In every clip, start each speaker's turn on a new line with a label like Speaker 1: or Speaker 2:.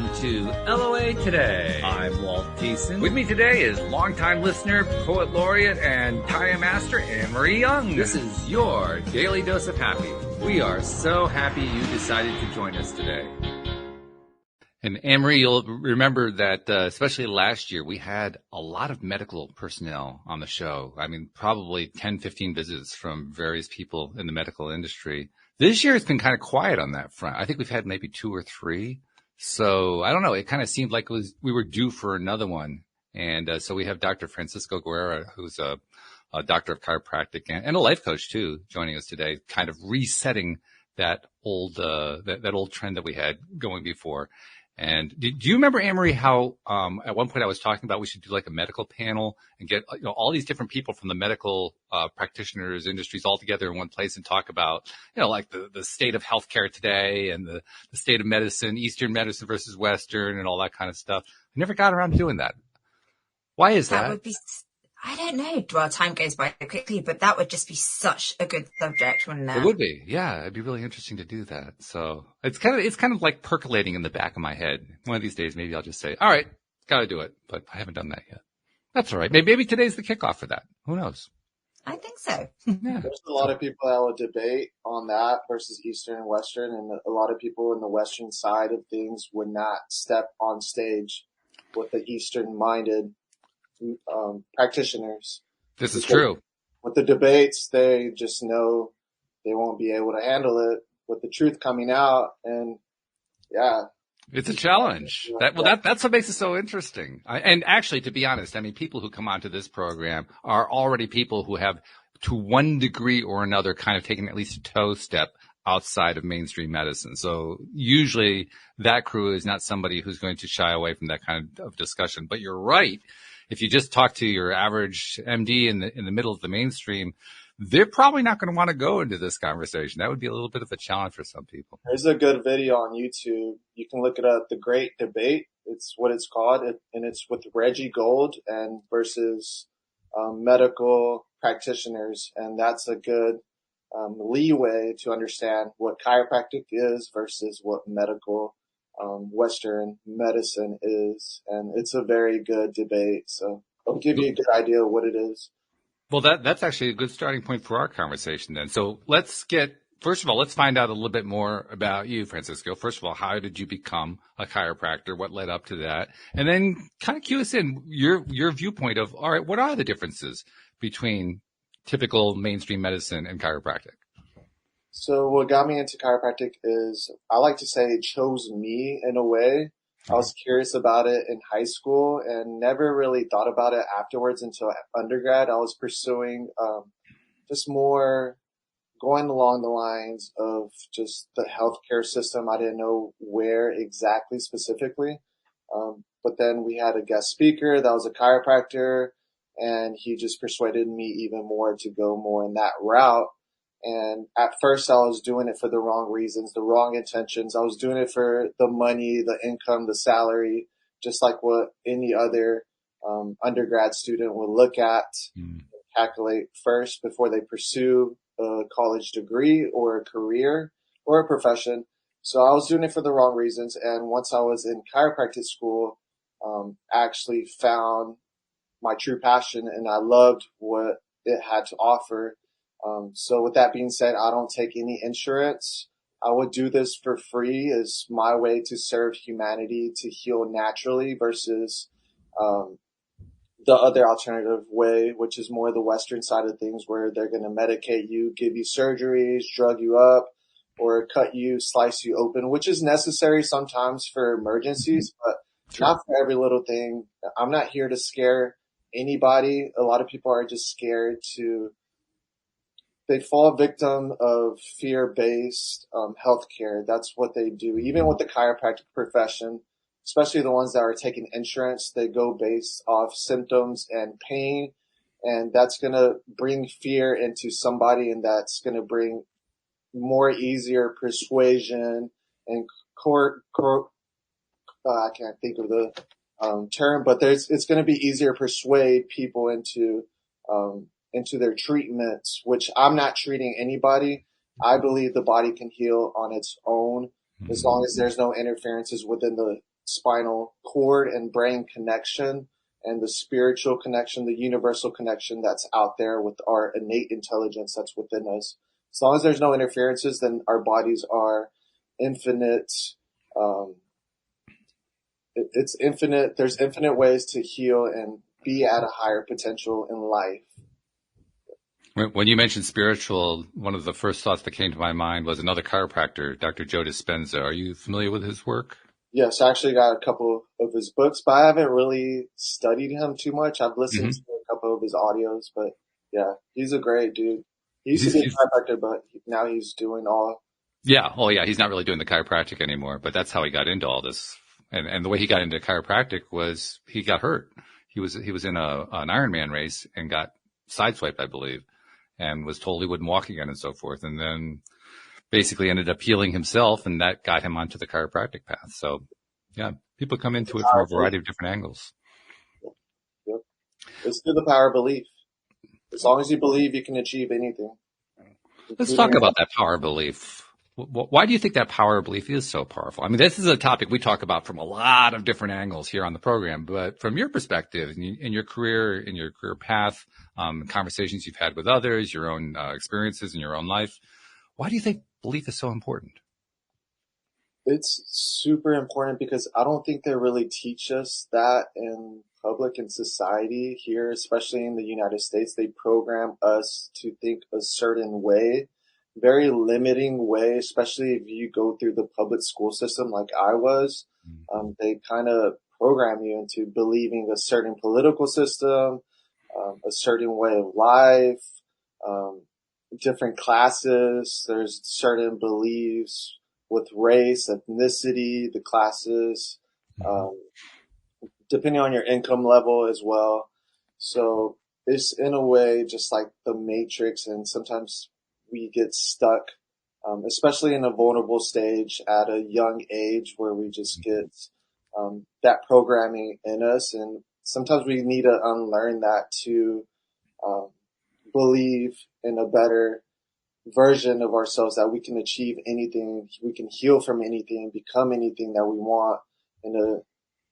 Speaker 1: welcome to LOA Today. I'm Walt Thiessen. With me today is longtime listener, poet laureate, and Taya master Anne-Marie Young. This is your daily dose of happy. We are so happy you decided to join us today. And Anne-Marie, you'll remember that especially last year, we had a lot of medical personnel on the show. I mean, probably 10, 15 visits from various people in the medical industry. This year, it's been kind of quiet on that front. I think we've had maybe 2 or 3. So I don't know. It kind of seemed like we were due for another one. And so we have Dr. Francisco Guerrero, who's a doctor of chiropractic and a life coach too, joining us today, kind of resetting that old trend that we had going before. And do you remember, Anne-Marie, how at one point I was talking about we should do like a medical panel and get all these different people from the medical practitioners industries all together in one place and talk about like the state of healthcare today and the state of medicine, Eastern medicine versus Western, and all that kind of stuff. I never got around to doing that. Why is that?
Speaker 2: That would be, I don't know. Well, time goes by quickly, but that would just be such a good subject, wouldn't it?
Speaker 1: It would be. Yeah, it'd be really interesting to do that. So it's kind of like percolating in the back of my head. One of these days, maybe I'll just say, all right, got to do it. But I haven't done that yet. That's all right. Maybe today's the kickoff for that. Who knows?
Speaker 2: I think so.
Speaker 3: Yeah. There's a lot of people that would debate on that versus Eastern and Western, and a lot of people in the Western side of things would not step on stage with the Eastern-minded practitioners.
Speaker 1: This is true.
Speaker 3: With the debates, they just know they won't be able to handle it with the truth coming out. And yeah,
Speaker 1: it's a challenge. That's what makes it so interesting. And actually, to be honest, I mean, people who come onto this program are already people who have, to one degree or another, kind of taken at least a toe step outside of mainstream medicine. So usually that crew is not somebody who's going to shy away from that kind of discussion. But you're right. If you just talk to your average MD in the middle of the mainstream, they're probably not going to want to go into this conversation. That would be a little bit of a challenge for some people.
Speaker 3: There's a good video on YouTube. You can look it up, The Great Debate. It's what it's called, and it's with Reggie Gold and versus medical practitioners, and that's a good leeway to understand what chiropractic is versus what medical Western medicine is, and it's a very good debate. So I'll give you a good idea of what it is.
Speaker 1: Well, that's actually a good starting point for our conversation then. So first of all, let's find out a little bit more about you, Francisco. First of all, how did you become a chiropractor? What led up to that? And then kind of cue us in your viewpoint of, all right, what are the differences between typical mainstream medicine and chiropractic?
Speaker 3: So what got me into chiropractic is, I like to say, it chose me in a way. I was curious about it in high school and never really thought about it afterwards until undergrad. I was pursuing just more going along the lines of just the healthcare system. I didn't know where exactly specifically. But then we had a guest speaker that was a chiropractor, and he just persuaded me even more to go more in that route. And at first I was doing it for the wrong reasons, the wrong intentions. I was doing it for the money, the income, the salary, just like what any other undergrad student would look at, calculate first before they pursue a college degree or a career or a profession. So I was doing it for the wrong reasons. And once I was in chiropractic school, I actually found my true passion, and I loved what it had to offer. So with that being said, I don't take any insurance. I would do this for free as my way to serve humanity, to heal naturally versus, the other alternative way, which is more the Western side of things, where they're going to medicate you, give you surgeries, drug you up, or cut you, slice you open, which is necessary sometimes for emergencies, but not for every little thing. I'm not here to scare anybody. A lot of people are just scared they fall victim of fear-based healthcare. That's what they do. Even with the chiropractic profession, especially the ones that are taking insurance, they go based off symptoms and pain, and that's going to bring fear into somebody, and that's going to bring more easier persuasion and I can't think of the term, but it's going to be easier to persuade people into their treatments, which I'm not treating anybody. I believe the body can heal on its own as long as there's no interferences within the spinal cord and brain connection and the spiritual connection, the universal connection that's out there with our innate intelligence that's within us. As long as there's no interferences, then our bodies are infinite. It's infinite. There's infinite ways to heal and be at a higher potential in life.
Speaker 1: When you mentioned spiritual, one of the first thoughts that came to my mind was another chiropractor, Dr. Joe Dispenza. Are you familiar with his work?
Speaker 3: Yes, I actually got a couple of his books, but I haven't really studied him too much. I've listened to a couple of his audios, but yeah, he's a great dude. He used to be a chiropractor, but now he's doing all.
Speaker 1: Yeah. Oh, yeah. He's not really doing the chiropractic anymore, but that's how he got into all this. And the way he got into chiropractic was he got hurt. He was in an Ironman race and got sideswiped, I believe, and was told he wouldn't walk again and so forth. And then basically ended up healing himself, and that got him onto the chiropractic path. So yeah, people come into it from a variety of different angles.
Speaker 3: Yep. It's through the power of belief. As long as you believe, you can achieve anything.
Speaker 1: Let's talk about that power of belief. Why do you think that power of belief is so powerful? I mean, this is a topic we talk about from a lot of different angles here on the program, but from your perspective, in your career path, conversations you've had with others, your own experiences in your own life, why do you think belief is so important?
Speaker 3: It's super important because I don't think they really teach us that in public and society here, especially in the United States. They program us to think a certain way, very limiting way, especially if you go through the public school system like I was. They kind of program you into believing a certain political system, a certain way of life, different classes. There's certain beliefs with race, ethnicity, the classes, depending on your income level as well. So it's in a way just like the Matrix, and sometimes we get stuck, especially in a vulnerable stage at a young age where we just get that programming in us. And sometimes we need to unlearn that to believe in a better version of ourselves, that we can achieve anything, we can heal from anything, become anything that we want, and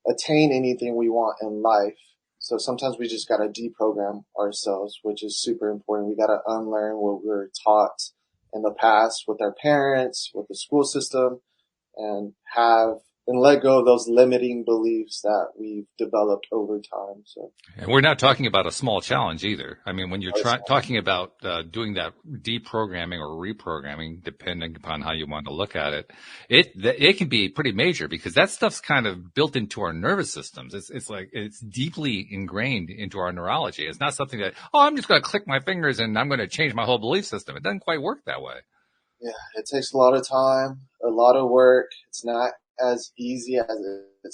Speaker 3: attain anything we want in life. So sometimes we just got to deprogram ourselves, which is super important. We got to unlearn what we were taught in the past with our parents, with the school system, and let go of those limiting beliefs that we've developed over time. So,
Speaker 1: and we're not talking about a small challenge either. I mean, when you're talking about doing that deprogramming or reprogramming, depending upon how you want to look at it, it can be pretty major because that stuff's kind of built into our nervous systems. It's like it's deeply ingrained into our neurology. It's not something that, I'm just going to click my fingers and I'm going to change my whole belief system. It doesn't quite work that way.
Speaker 3: Yeah, it takes a lot of time, a lot of work. It's not as easy as it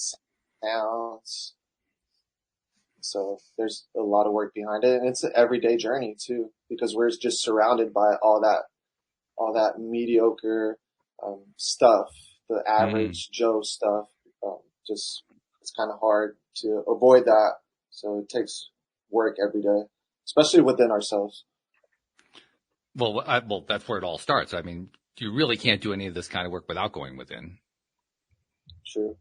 Speaker 3: sounds. So there's a lot of work behind it, and it's an everyday journey too, because we're just surrounded by all that mediocre stuff, the average Joe stuff. Just it's kind of hard to avoid that. So it takes work every day, especially within ourselves.
Speaker 1: Well, that's where it all starts. I mean, you really can't do any of this kind of work without going within.
Speaker 3: True.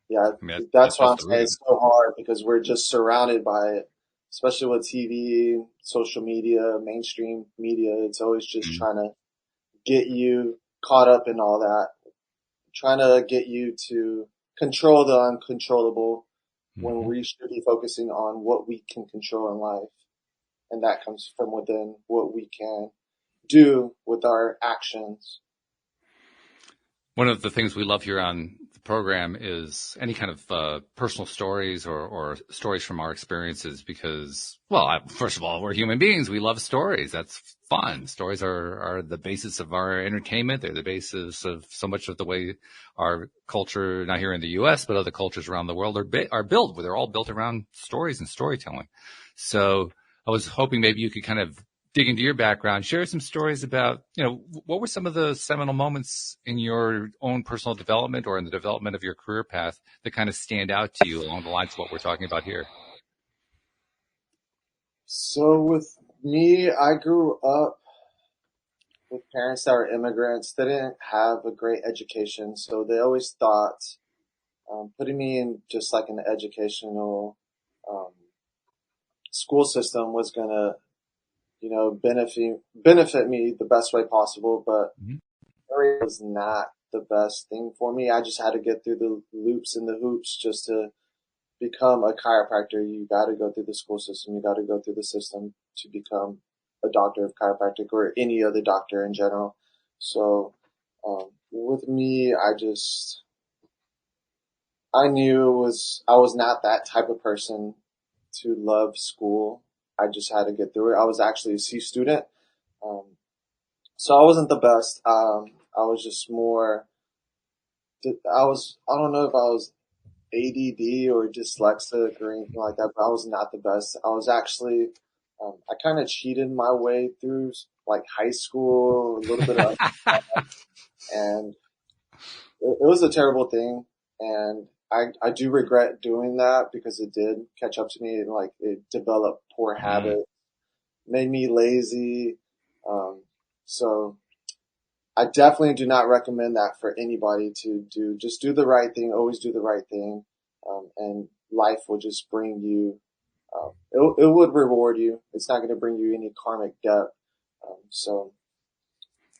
Speaker 3: Yeah, that's why I'm saying it's so hard, because we're just surrounded by it, especially with TV, social media, mainstream media. It's always just trying to get you caught up in all that, trying to get you to control the uncontrollable when we should be focusing on what we can control in life. And that comes from within, what we can do with our actions.
Speaker 1: One of the things we love here on the program is any kind of personal stories or stories from our experiences because, first of all, we're human beings. We love stories. That's fun. Stories are the basis of our entertainment. They're the basis of so much of the way our culture, not here in the U.S., but other cultures around the world are built. They're all built around stories and storytelling. So I was hoping maybe you could kind of dig into your background, share some stories about, what were some of the seminal moments in your own personal development or in the development of your career path that kind of stand out to you along the lines of what we're talking about here?
Speaker 3: So with me, I grew up with parents that were immigrants. They didn't have a great education, so they always thought putting me in just like an educational um, school system was gonna, benefit me the best way possible, but
Speaker 1: Mhm.
Speaker 3: it was not the best thing for me. I just had to get through the loops and the hoops just to become a chiropractor. You got to go through the school system. You got to go through the system to become a doctor of chiropractic or any other doctor in general. So, with me, I knew I was not that type of person to love school. I just had to get through it. I was actually a C student. Um, so I wasn't the best. I was just more, I don't know if I was ADD or dyslexic or anything like that, but I was not the best. I was actually, I kind of cheated my way through like high school, a little bit of, and it was a terrible thing. And I do regret doing that because it did catch up to me and like it developed poor
Speaker 1: Mm.
Speaker 3: habits, made me lazy. Um, so I definitely do not recommend that for anybody to do. Just do the right thing. Always do the right thing. And life will just bring you, it would reward you. It's not going to bring you any karmic debt. So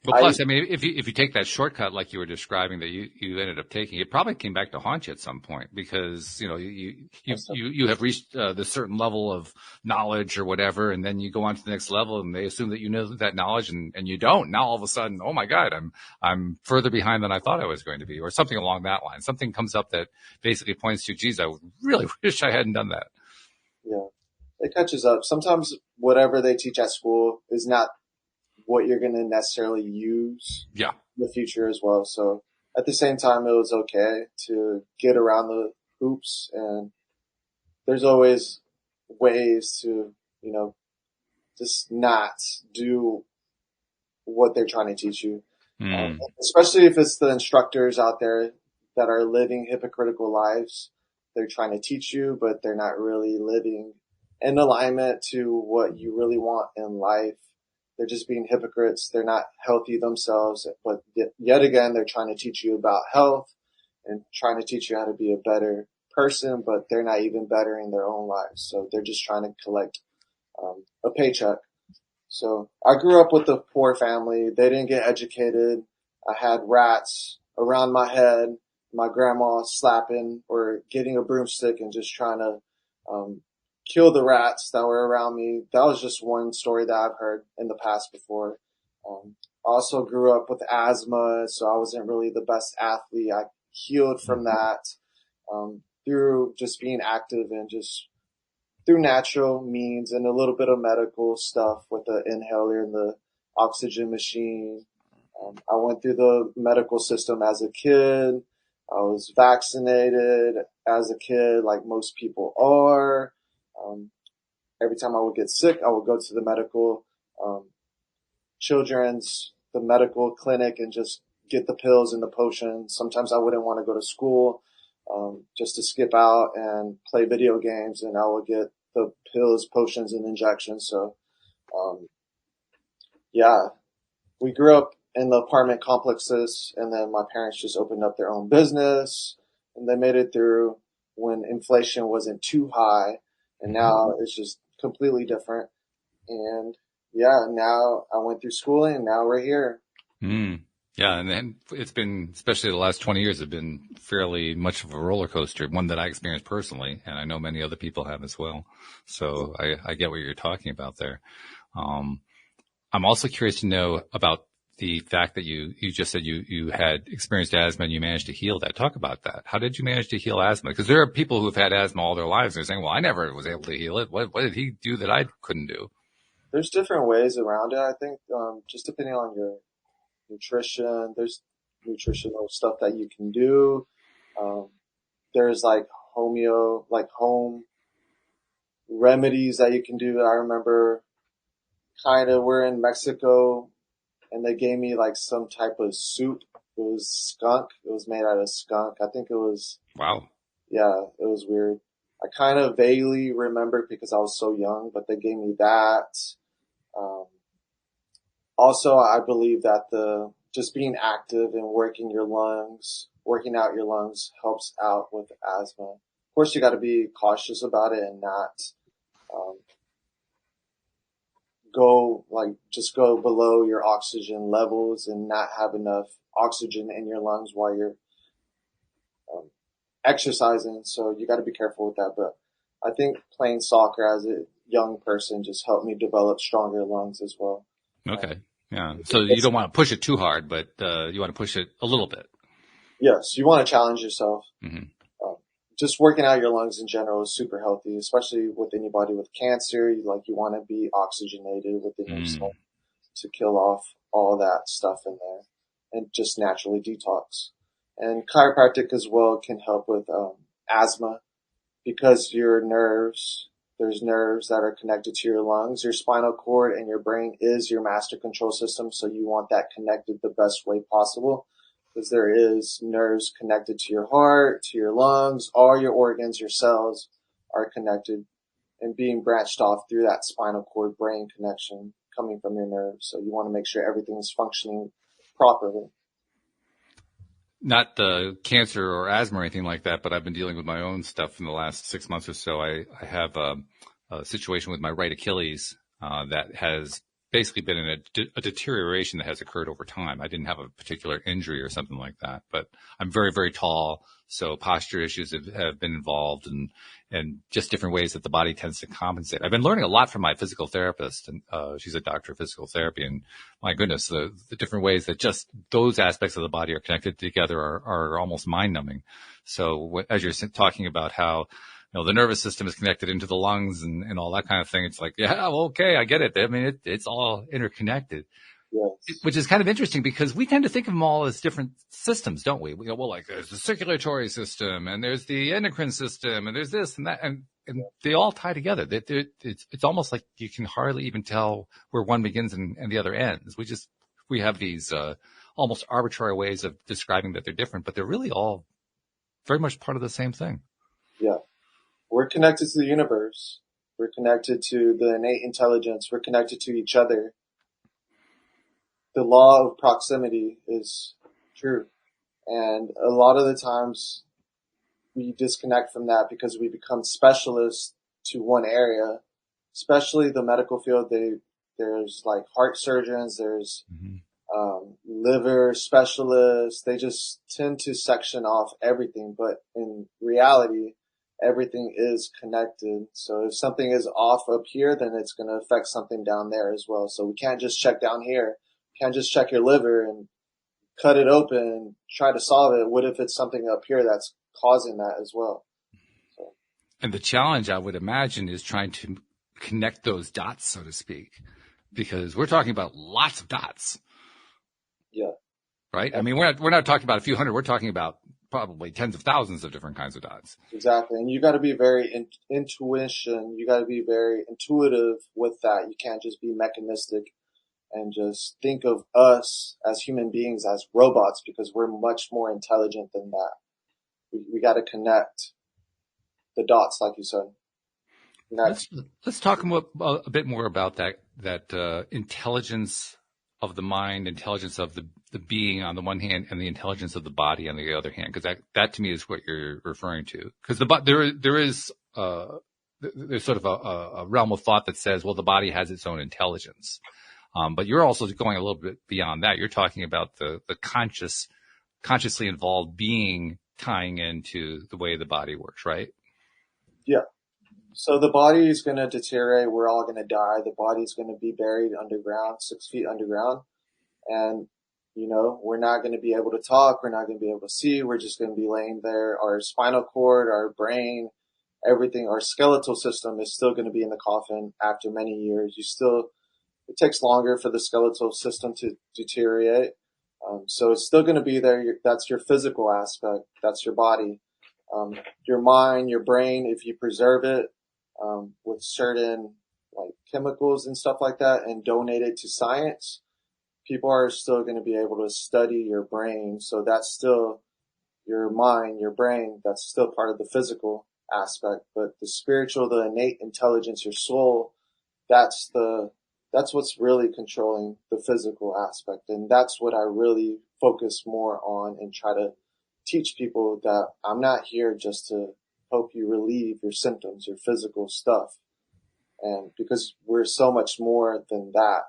Speaker 1: Well,
Speaker 3: I,
Speaker 1: plus, I mean, if you take that shortcut like you were describing that you ended up taking, it probably came back to haunt you at some point because, you have reached this certain level of knowledge or whatever, and then you go on to the next level and they assume that you know that knowledge and you don't. Now all of a sudden, oh my God, I'm further behind than I thought I was going to be, or something along that line. Something comes up that basically points to, geez, I really wish I hadn't done that.
Speaker 3: yeah, it catches up. Sometimes whatever they teach at school is not what you're going to necessarily use
Speaker 1: Yeah.
Speaker 3: in the future as well. So at the same time, it was okay to get around the hoops, and there's always ways to, just not do what they're trying to teach you.
Speaker 1: Mm.
Speaker 3: Especially if it's the instructors out there that are living hypocritical lives. They're trying to teach you, but they're not really living in alignment to what you really want in life. They're just being hypocrites. They're not healthy themselves, but yet again, they're trying to teach you about health and trying to teach you how to be a better person, but they're not even bettering their own lives. So they're just trying to collect a paycheck. So I grew up with a poor family. They didn't get educated. I had rats around my head. My grandma slapping or getting a broomstick and just trying to kill the rats that were around me. That was just one story that I've heard in the past before. I also grew up with asthma, so I wasn't really the best athlete. I healed from that through just being active and just through natural means and a little bit of medical stuff with the inhaler and the oxygen machine. I went through the medical system as a kid. I was vaccinated as a kid, like most people are. Um, every time I would get sick, I would go to the um, the medical clinic and just get the pills and the potions. Sometimes I wouldn't want to go to school, just to skip out and play video games, and I would get the pills, potions, and injections. So, um, yeah, we grew up in the apartment complexes, and then my parents just opened up their own business, and they made it through when inflation wasn't too high, and now it's just completely different. And yeah, now I went through schooling, and now we're here.
Speaker 1: Mm. Yeah, and then it's been, especially the last 20 years, have been fairly much of a roller coaster, one that I experienced personally, and I know many other people have as well. So I get what you're talking about there. Um, I'm also curious to know about the fact that you just said you had experienced asthma and you managed to heal that. Talk about that. How did you manage to heal asthma? Because there are people who've had asthma all their lives and they're saying, well, I never was able to heal it. What did he do that I couldn't do?
Speaker 3: There's different ways around it. I think, just depending on your nutrition, there's nutritional stuff that you can do. Um, there's like home remedies that you can do. I remember we're in Mexico and they gave me like some type of soup. It was skunk. It was made out of skunk. I think it was,
Speaker 1: Wow.
Speaker 3: yeah, it was weird. I kind of vaguely remember because I was so young, but they gave me that. Um, Also, I believe that just being active and working your lungs working out your lungs helps out with asthma. Of course, you got to be cautious about it and not um, just go below your oxygen levels and not have enough oxygen in your lungs while you're exercising. So you got to be careful with that. But I think playing soccer as a young person just helped me develop stronger lungs as well.
Speaker 1: Okay. Yeah. So you don't want to push it too hard, but you want to push it a little bit.
Speaker 3: Yes, you want to challenge yourself.
Speaker 1: Mm-hmm.
Speaker 3: Just working out your lungs in general is super healthy, especially with anybody with cancer. You want to be oxygenated within yourself to kill off all that stuff in there and just naturally detox. And chiropractic as well can help with asthma because there's nerves that are connected to your lungs. Your spinal cord and your brain is your master control system, so you want that connected the best way possible. Because there is nerves connected to your heart, to your lungs, all your organs, your cells are connected and being branched off through that spinal cord brain connection coming from your nerves. So you want to make sure everything is functioning properly.
Speaker 1: Not the cancer or asthma or anything like that, but I've been dealing with my own stuff in the last 6 months or so. I have a situation with my right Achilles that has basically been in a deterioration that has occurred over time. I didn't have a particular injury or something like that, but I'm very, very tall. So posture issues have been involved and just different ways that the body tends to compensate. I've been learning a lot from my physical therapist, and she's a doctor of physical therapy. And my goodness, the different ways that just those aspects of the body are connected together are almost mind numbing. So as you're talking about how, the nervous system is connected into the lungs and all that kind of thing. It's like, yeah, well, okay, I get it. I mean, it's all interconnected,
Speaker 3: Yes.
Speaker 1: which is kind of interesting because we tend to think of them all as different systems, don't we? We go, well, like there's the circulatory system and there's the endocrine system and there's this and that. And they all tie together. It's almost like you can hardly even tell where one begins and the other ends. We have these, almost arbitrary ways of describing that they're different, but they're really all very much part of the same thing.
Speaker 3: Yeah. We're connected to the universe. We're connected to the innate intelligence. We're connected to each other. The law of proximity is true. And a lot of the times we disconnect from that because we become specialists to one area, especially the medical field. There's like heart surgeons, there's liver specialists. They just tend to section off everything. But in reality, everything is connected. So if something is off up here, then it's going to affect something down there as well. So we can't just check down here. We can't just check your liver and cut it open and try to solve it. What if it's something up here that's causing that as well? So.
Speaker 1: And the challenge, I would imagine, is trying to connect those dots, so to speak, because we're talking about lots of dots.
Speaker 3: Yeah.
Speaker 1: Right? I mean, we're not talking about a few hundred. We're talking about probably tens of thousands of different kinds of dots.
Speaker 3: Exactly. And you got to be very intuition. You got to be very intuitive with that. You can't just be mechanistic and just think of us as human beings as robots because we're much more intelligent than that. We got to connect the dots, like you said.
Speaker 1: Let's talk a bit more about that intelligence of the mind, intelligence of the being on the one hand, and the intelligence of the body on the other hand, because that to me is what you're referring to. Because there's sort of a realm of thought that says, well, the body has its own intelligence, but you're also going a little bit beyond that. You're talking about the consciously involved being tying into the way the body works, right?
Speaker 3: Yeah. So the body is going to deteriorate. We're all going to die. The body's going to be buried underground, 6 feet underground. And, we're not going to be able to talk. We're not going to be able to see. We're just going to be laying there. Our spinal cord, our brain, everything, our skeletal system is still going to be in the coffin after many years. It takes longer for the skeletal system to deteriorate. So it's still going to be there. That's your physical aspect. That's your body. Your mind, your brain, if you preserve it, with certain like chemicals and stuff like that and donate it to science, people are still going to be able to study your brain. So that's still your mind, your brain. That's still part of the physical aspect, but the spiritual, the innate intelligence, your soul, that's what's really controlling the physical aspect. And that's what I really focus more on and try to teach people that I'm not here just to help you relieve your symptoms, your physical stuff. And because we're so much more than that.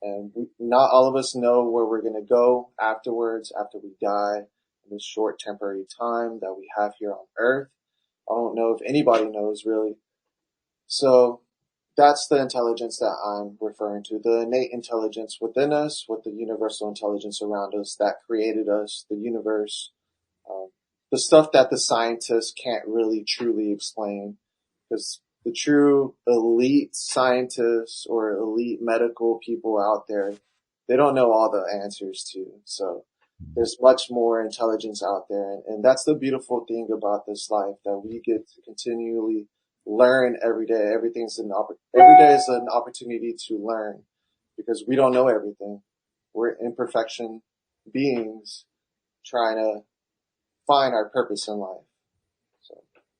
Speaker 3: And not all of us know where we're going to go afterwards, after we die, in this short temporary time that we have here on earth. I don't know if anybody knows really. So that's the intelligence that I'm referring to, the innate intelligence within us, with the universal intelligence around us that created us, the universe, the stuff that the scientists can't really truly explain, because the true elite scientists or elite medical people out there, they don't know all the answers to. So there's much more intelligence out there. And that's the beautiful thing about this life, that we get to continually learn every day. Every day is an opportunity to learn, because we don't know everything. We're imperfection beings trying to find our purpose in life. So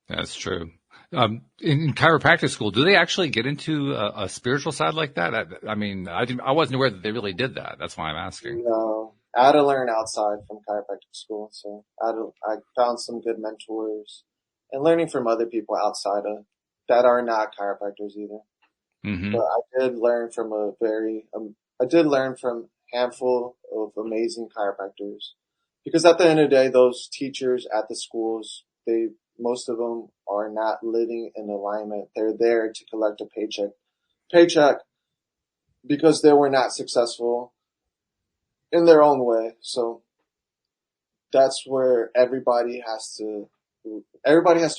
Speaker 1: That's true. In chiropractic school, do they actually get into a spiritual side like that? I wasn't aware that they really did that. That's why I'm asking.
Speaker 3: No, I had to learn outside from chiropractic school. So I found some good mentors and learning from other people outside of that are not chiropractors either.
Speaker 1: Mm-hmm.
Speaker 3: But I did learn from a handful of amazing chiropractors, because at the end of the day, those teachers at the schools, most of them are not living in alignment. They're there to collect a paycheck because they were not successful in their own way. So that's where everybody has to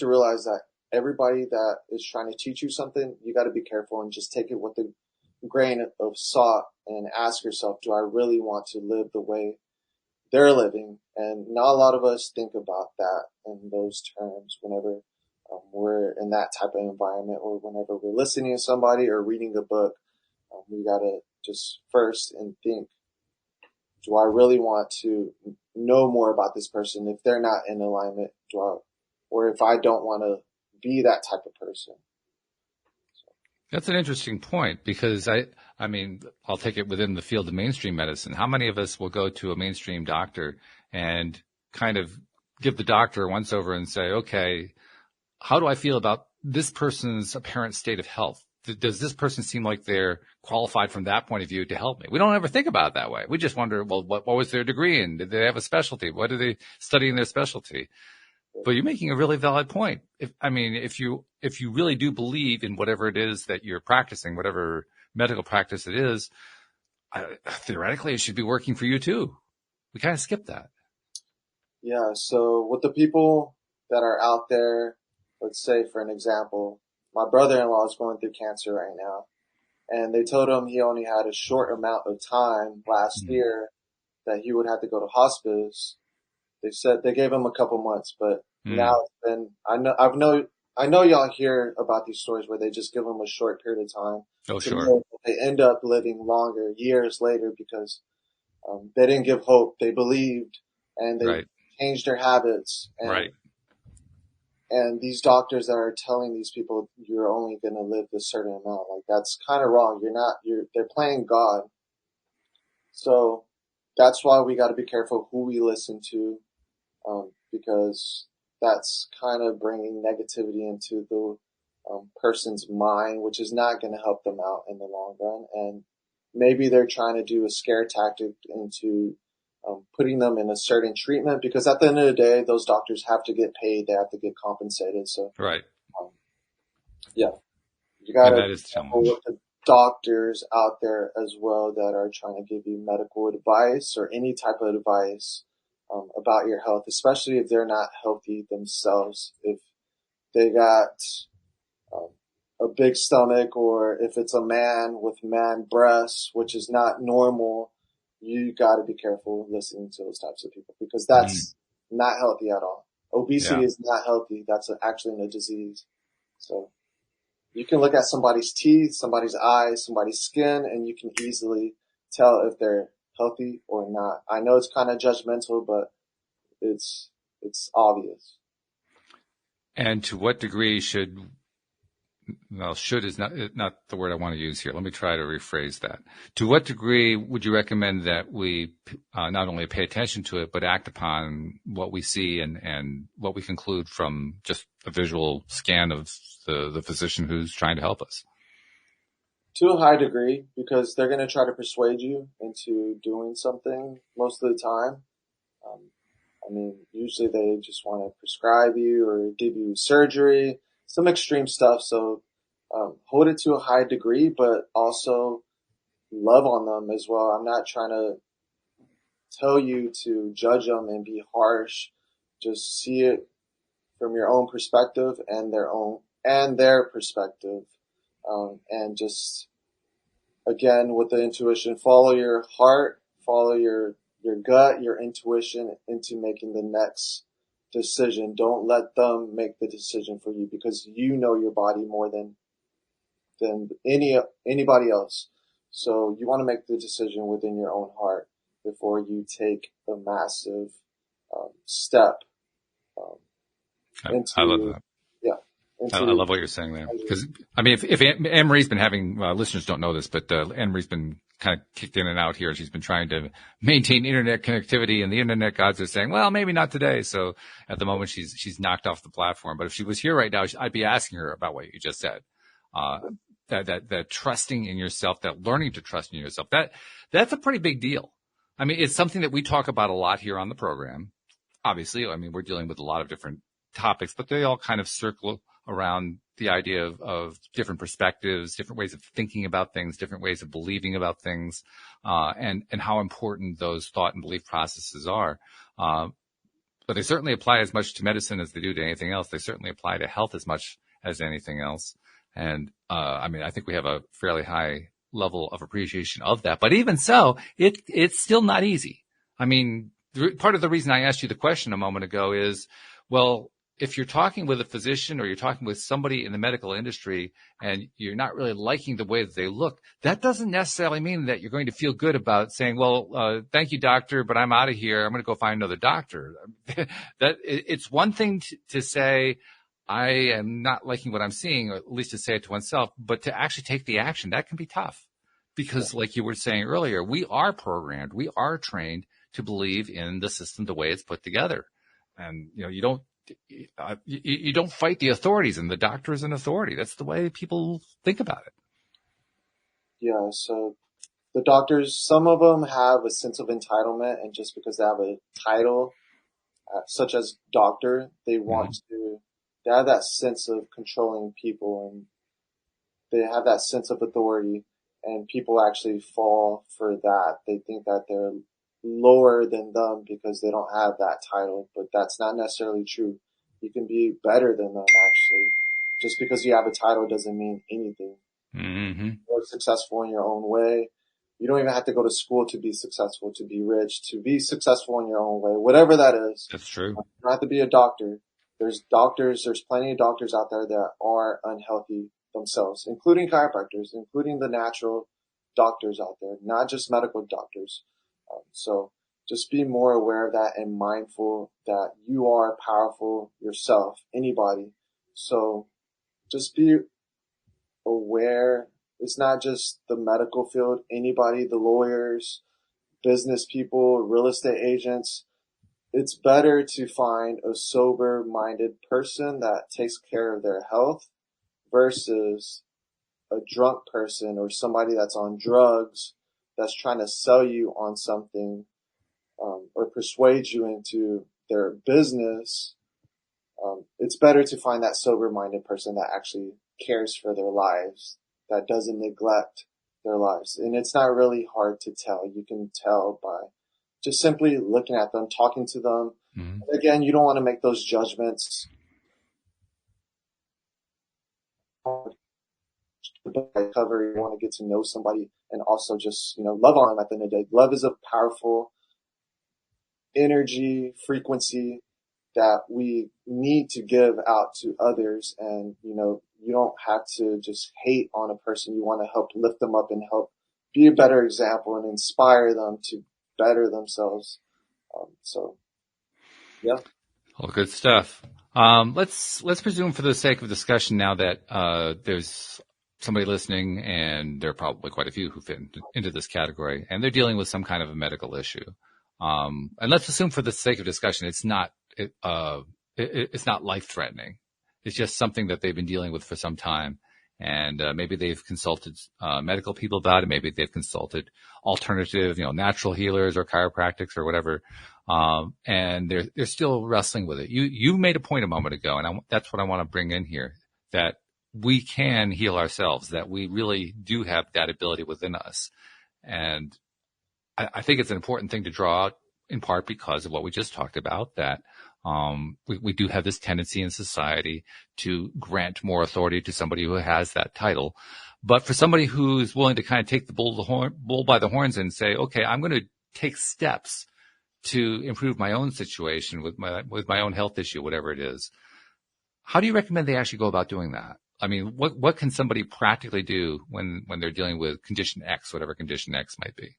Speaker 3: realize that everybody that is trying to teach you something, you got to be careful and just take it with a grain of salt and ask yourself, do I really want to live the way they're living? And not a lot of us think about that in those terms whenever we're in that type of environment, or whenever we're listening to somebody or reading a book. We gotta just first and think, do I really want to know more about this person if they're not in alignment? Or if I don't want to be that type of person?
Speaker 1: That's an interesting point, because I'll take it within the field of mainstream medicine. How many of us will go to a mainstream doctor and kind of give the doctor a once over and say, okay, how do I feel about this person's apparent state of health? Does this person seem like they're qualified from that point of view to help me? We don't ever think about it that way. We just wonder, well, what was their degree in? Did they have a specialty? What do they study in their specialty? But you're making a really valid point. If you really do believe in whatever it is that you're practicing, whatever medical practice it is, theoretically it should be working for you too. We kind of skip that.
Speaker 3: Yeah. So with the people that are out there, let's say for an example, my brother-in-law is going through cancer right now, and they told him he only had a short amount of time last year that he would have to go to hospice. They said they gave him a couple months, but now it's been, I know y'all hear about these stories where they just give them a short period of time.
Speaker 1: Oh, sure.
Speaker 3: Live. They end up living longer, years later, because they didn't give hope. They believed, and they changed their habits. And,
Speaker 1: right.
Speaker 3: And these doctors that are telling these people you're only going to live this certain amount, like, that's kind of wrong. They're playing God. So that's why we got to be careful who we listen to, because that's kind of bringing negativity into the person's mind, which is not going to help them out in the long run. And maybe they're trying to do a scare tactic into putting them in a certain treatment, because at the end of the day, those doctors have to get paid. They have to get compensated. So, you got to be careful with the doctors out there as well that are trying to give you medical advice or any type of advice about your health, especially if they're not healthy themselves. If they got a big stomach, or if it's a man with man breasts, which is not normal, you got to be careful listening to those types of people, because that's not healthy at all. Obesity is not healthy. That's actually a disease. So you can look at somebody's teeth, somebody's eyes, somebody's skin, and you can easily tell if they're healthy or not. I know it's kind of judgmental, but it's obvious.
Speaker 1: And to what degree should well, should is not the word I want to use here. Let me try to rephrase that. To what degree would you recommend that we not only pay attention to it, but act upon what we see and what we conclude from just a visual scan of the physician who's trying to help us?
Speaker 3: To a high degree, because they're going to try to persuade you into doing something most of the time. Usually they just want to prescribe you or give you surgery, some extreme stuff. So hold it to a high degree, but also love on them as well. I'm not trying to tell you to judge them and be harsh. Just see it from your own perspective and their perspective. And just, again, with the intuition, follow your heart, follow your gut, your intuition into making the next decision. Don't let them make the decision for you, because you know your body more than anybody else. So you want to make the decision within your own heart before you take a massive step into.
Speaker 1: I love that.
Speaker 3: Yeah.
Speaker 1: I love what you're saying there. Because, if Anne-Marie's been having, listeners don't know this, but Anne-Marie's been kind of kicked in and out here. She's been trying to maintain internet connectivity, and the internet gods are saying, well, maybe not today. So at the moment, she's knocked off the platform. But if she was here right now, I'd be asking her about what you just said. That trusting in yourself, that learning to trust in yourself, that's a pretty big deal. It's something that we talk about a lot here on the program. Obviously, we're dealing with a lot of different topics, but they all kind of circle around the idea of different perspectives, different ways of thinking about things, different ways of believing about things, and how important those thought and belief processes are. But they certainly apply as much to medicine as they do to anything else. They certainly apply to health as much as anything else. And, I think we have a fairly high level of appreciation of that. But even so, it's still not easy. Part of the reason I asked you the question a moment ago is, well, if you're talking with a physician or you're talking with somebody in the medical industry and you're not really liking the way that they look, that doesn't necessarily mean that you're going to feel good about saying, well, thank you, doctor, but I'm out of here. I'm going to go find another doctor. It's one thing to say, I am not liking what I'm seeing, or at least to say it to oneself, but to actually take the action, that can be tough. Because like you were saying earlier, we are programmed, we are trained to believe in the system the way it's put together. And, you don't fight the authorities, and the doctor is an authority. That's the way people think about it.
Speaker 3: Yeah, so the doctors, some of them have a sense of entitlement, and just because they have a title, such as doctor, they want to, they have that sense of controlling people, and they have that sense of authority, and people actually fall for that. They think that they're lower than them because they don't have that title, but that's not necessarily true. You can be better than them, actually. Just because you have a title doesn't mean anything.
Speaker 1: Mm-hmm.
Speaker 3: You're successful in your own way. You don't even have to go to school to be successful, to be rich, to be successful in your own way, whatever that is.
Speaker 1: That's true.
Speaker 3: You don't have to be a doctor. There's plenty of doctors out there that are unhealthy themselves, including chiropractors, including the natural doctors out there, not just medical doctors. So just be more aware of that and mindful that you are powerful yourself, anybody. So just be aware. It's not just the medical field, anybody, the lawyers, business people, real estate agents. It's better to find a sober-minded person that takes care of their health versus a drunk person or somebody that's on drugs that's trying to sell you on something, or persuade you into their business. It's better to find that sober-minded person that actually cares for their lives, that doesn't neglect their lives. And it's not really hard to tell. You can tell by just simply looking at them, talking to them. Mm-hmm. Again, you don't want to make those judgments. Cover, you want to get to know somebody and also just, love on them at the end of the day. Love is a powerful energy, frequency that we need to give out to others. And, you don't have to just hate on a person. You want to help lift them up and help be a better example and inspire them to better themselves. Yeah.
Speaker 1: Well, good stuff. Let's presume for the sake of discussion now that there's somebody listening, and there are probably quite a few who fit into this category, and they're dealing with some kind of a medical issue. And let's assume for the sake of discussion, it's not life-threatening. It's just something that they've been dealing with for some time. And maybe they've consulted medical people about it. Maybe they've consulted alternative, natural healers or chiropractics or whatever. And they're still wrestling with it. You made a point a moment ago, and that's what I want to bring in here, that we can heal ourselves, that we really do have that ability within us. And I think it's an important thing to draw out, in part because of what we just talked about, that we do have this tendency in society to grant more authority to somebody who has that title. But for somebody who's willing to kind of take the bull by the horns and say, okay, I'm going to take steps to improve my own situation with my own health issue, whatever it is, how do you recommend they actually go about doing that? I mean, what can somebody practically do when they're dealing with condition X, whatever condition X might be?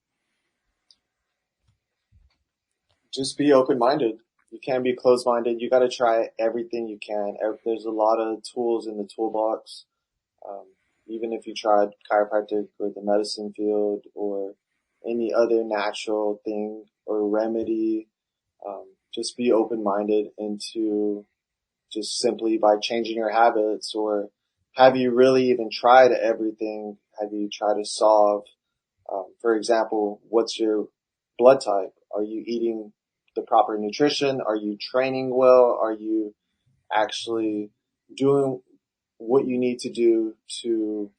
Speaker 3: Just be open-minded. You can't be closed-minded. You got to try everything you can. There's a lot of tools in the toolbox. Even if you tried chiropractic or the medicine field or any other natural thing or remedy, just be open-minded into just simply by changing your habits. Or have you really even tried everything? Have you tried to solve, for example, what's your blood type? Are you eating the proper nutrition? Are you training well? Are you actually doing what you need to do to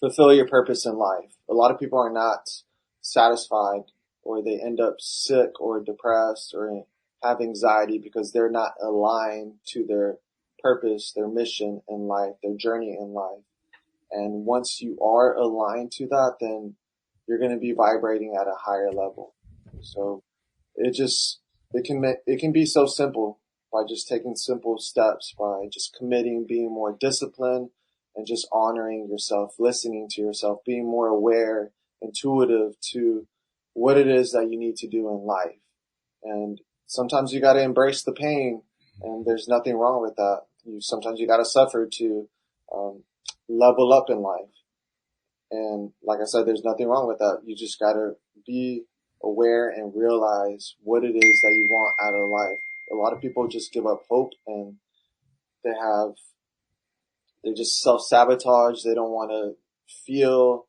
Speaker 3: fulfill your purpose in life? A lot of people are not satisfied, or they end up sick or depressed or have anxiety because they're not aligned to their purpose, their mission in life, their journey in life. And once you are aligned to that, then you're going to be vibrating at a higher level. So it can be so simple by just taking simple steps, by just committing, being more disciplined, and just honoring yourself, listening to yourself, being more aware, intuitive to what it is that you need to do in life. And sometimes you got to embrace the pain, and there's nothing wrong with that. Sometimes you got to suffer to level up in life. And like I said, there's nothing wrong with that. You just got to be aware and realize what it is that you want out of life. A lot of people just give up hope, and they just self-sabotage. They don't want to feel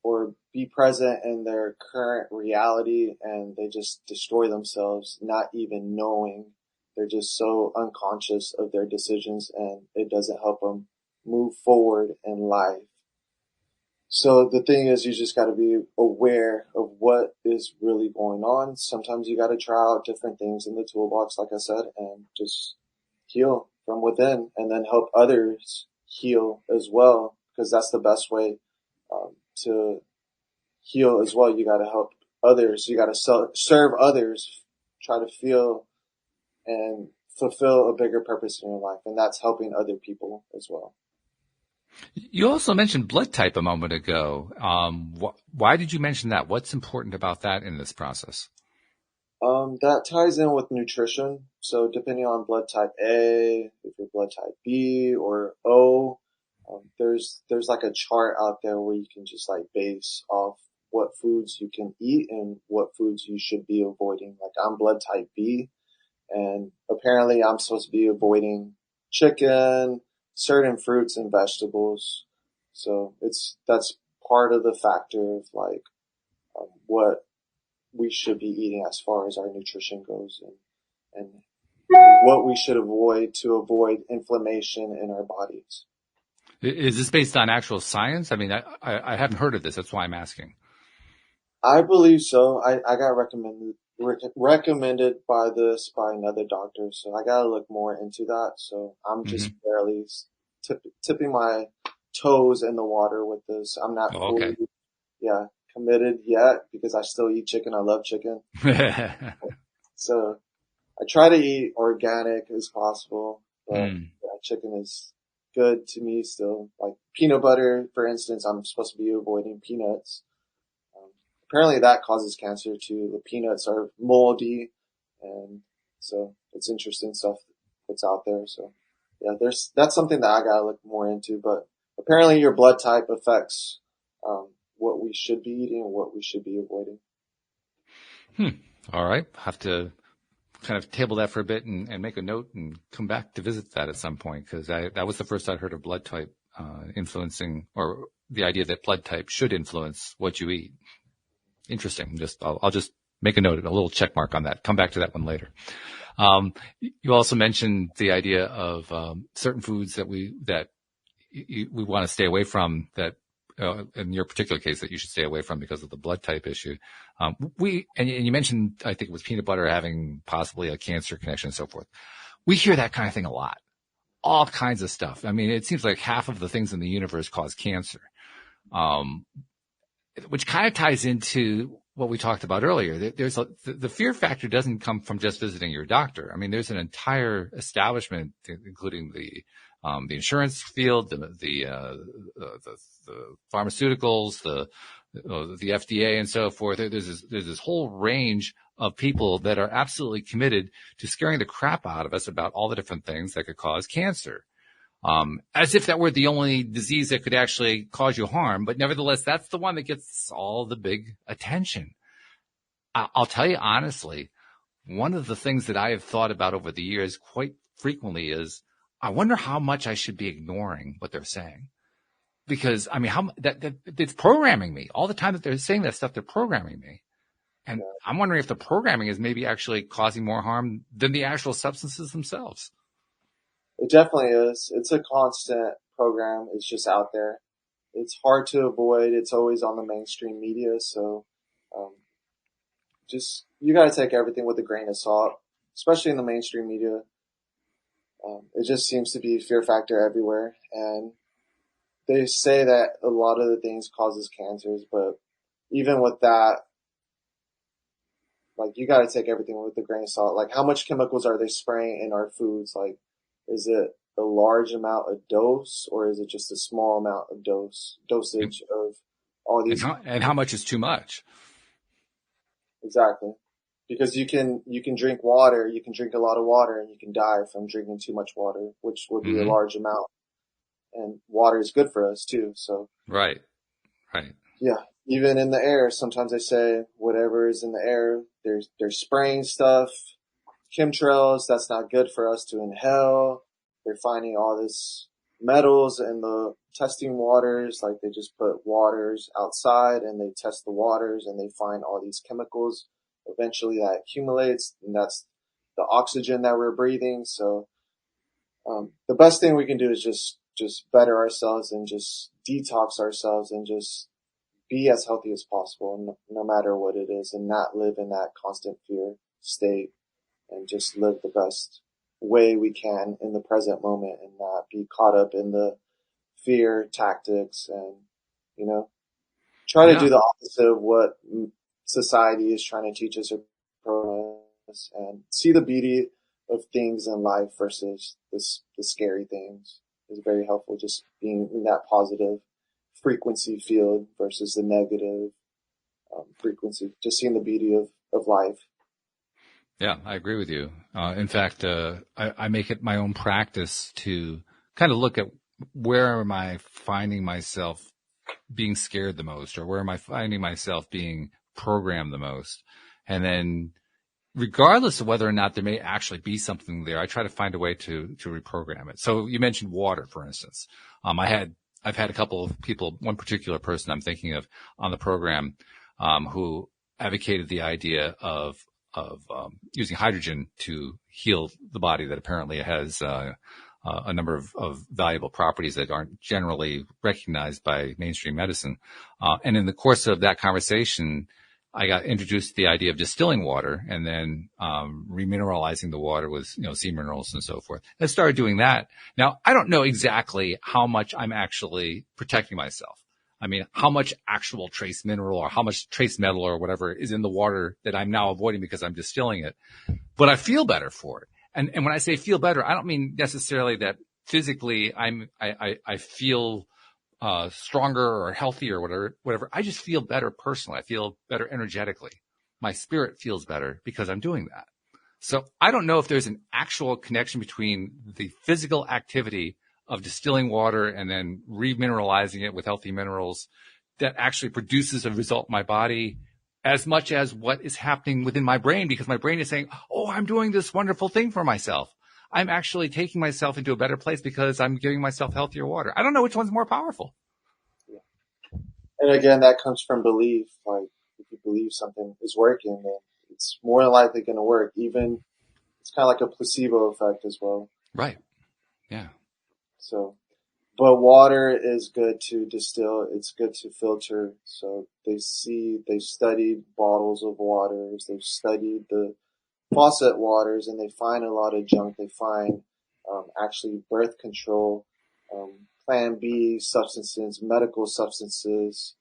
Speaker 3: or be present in their current reality, and they just destroy themselves, not even knowing. They're just so unconscious of their decisions, and it doesn't help them move forward in life. So the thing is, you just got to be aware of what is really going on. Sometimes you got to try out different things in the toolbox, like I said, and just heal from within, and then help others heal as well, because that's the best way to heal as well. You got to help others. You got to serve others, try to feel and fulfill a bigger purpose in your life, and that's helping other people as well.
Speaker 1: You also mentioned blood type a moment ago. Why did you mention that? What's important about that in this process?
Speaker 3: That ties in with nutrition. So depending on blood type A, if you're blood type B or O, there's like a chart out there where you can just like base off what foods you can eat and what foods you should be avoiding. Like I'm blood type B, and apparently I'm supposed to be avoiding chicken, certain fruits and vegetables. So that's part of the factor of like what we should be eating as far as our nutrition goes, and what we should avoid to avoid inflammation in our bodies.
Speaker 1: Is this based on actual science? I mean, I haven't heard of this. That's why I'm asking.
Speaker 3: I believe so. I got recommended by another doctor, so I gotta look more into that. So I'm just barely tipping my toes in the water with this. I'm not fully, committed yet because I still eat chicken. I love chicken. So I try to eat organic as possible, but chicken is good to me still. Like peanut butter, for instance, I'm supposed to be avoiding peanuts. Apparently that causes cancer too. The peanuts are moldy, and so it's interesting stuff it's out there. So yeah, that's something that I gotta look more into. But apparently, your blood type affects what we should be eating and what we should be avoiding.
Speaker 1: All right. Have to kind of table that for a bit and make a note and come back to visit that at some point, because that was the first I'd heard of blood type influencing, or the idea that blood type should influence what you eat. Interesting. I'll just make a note, a little check mark on that. Come back to that one later. You also mentioned the idea of certain foods that we want to stay away from, that in your particular case that you should stay away from because of the blood type issue. And you mentioned, I think it was peanut butter having possibly a cancer connection and so forth. We hear that kind of thing a lot, all kinds of stuff. I mean, it seems like half of the things in the universe cause cancer, which kind of ties into what we talked about earlier. The fear factor doesn't come from just visiting your doctor. I mean, there's an entire establishment, including the insurance field, the pharmaceuticals, the FDA and so forth. There's this whole range of people that are absolutely committed to scaring the crap out of us about all the different things that could cause cancer. As if that were the only disease that could actually cause you harm. But nevertheless, that's the one that gets all the big attention. I'll tell you honestly, one of the things that I have thought about over the years quite frequently is, I wonder how much I should be ignoring what they're saying. Because, I mean, it's programming me. All the time that they're saying that stuff, they're programming me. And I'm wondering if the programming is maybe actually causing more harm than the actual substances themselves.
Speaker 3: It definitely is. It's a constant program. It's just out there. It's hard to avoid. It's always on the mainstream media. So, you got to take everything with a grain of salt, especially in the mainstream media. It just seems to be fear factor everywhere. And they say that a lot of the things causes cancers, but even with that, like, you got to take everything with a grain of salt. Like, how much chemicals are they spraying in our foods? Like, is it a large amount of dose, or is it just a small amount of dosage of all these?
Speaker 1: And how much is too much?
Speaker 3: Exactly. Because you can drink water, you can drink a lot of water, and you can die from drinking too much water, which would be a large amount. And water is good for us too, so.
Speaker 1: Right.
Speaker 3: Yeah. Even in the air, sometimes they say whatever is in the air, they're spraying stuff, chemtrails, that's not good for us to inhale. They're finding all this metals in the testing waters, like they just put waters outside and they test the waters and they find all these chemicals. Eventually that accumulates, and that's the oxygen that we're breathing. So, the best thing we can do is just better ourselves and just detox ourselves and just be as healthy as possible, no matter what it is, and not live in that constant fear state, and just live the best way we can in the present moment and not be caught up in the fear tactics and, try to do the opposite of what society is trying to teach us or program us, and see the beauty of things in life versus the scary things is very helpful. Just being in that positive frequency field versus the negative frequency, just seeing the beauty of life.
Speaker 1: Yeah, I agree with you. In fact, I make it my own practice to kind of look at where am I finding myself being scared the most, or where am I finding myself being programmed the most? And then regardless of whether or not there may actually be something there, I try to find a way to reprogram it. So you mentioned water, for instance. I've had a couple of people, one particular person I'm thinking of on the program, who advocated the idea of using hydrogen to heal the body that apparently has a number of valuable properties that aren't generally recognized by mainstream medicine. And in the course of that conversation, I got introduced to the idea of distilling water and then remineralizing the water with sea minerals and so forth. I started doing that. Now, I don't know exactly how much I'm actually protecting myself. I mean, how much actual trace mineral or how much trace metal or whatever is in the water that I'm now avoiding because I'm distilling it. But I feel better for it. And when I say feel better, I don't mean necessarily that physically I feel stronger or healthier or whatever. I just feel better personally. I feel better energetically. My spirit feels better because I'm doing that. So I don't know if there's an actual connection between the physical activity of distilling water and then remineralizing it with healthy minerals that actually produces a result in my body as much as what is happening within my brain, because my brain is saying, oh, I'm doing this wonderful thing for myself. I'm actually taking myself into a better place because I'm giving myself healthier water. I don't know which one's more powerful.
Speaker 3: Yeah. And again, that comes from belief. Like, if you believe something is working, then it's more likely going to work. Even it's kind of like a placebo effect as well.
Speaker 1: Right. Yeah.
Speaker 3: So, but water is good to distill. It's good to filter. So they've studied bottles of waters. They've studied the faucet waters, and they find a lot of junk. They find actually birth control, Plan B substances, medical substances,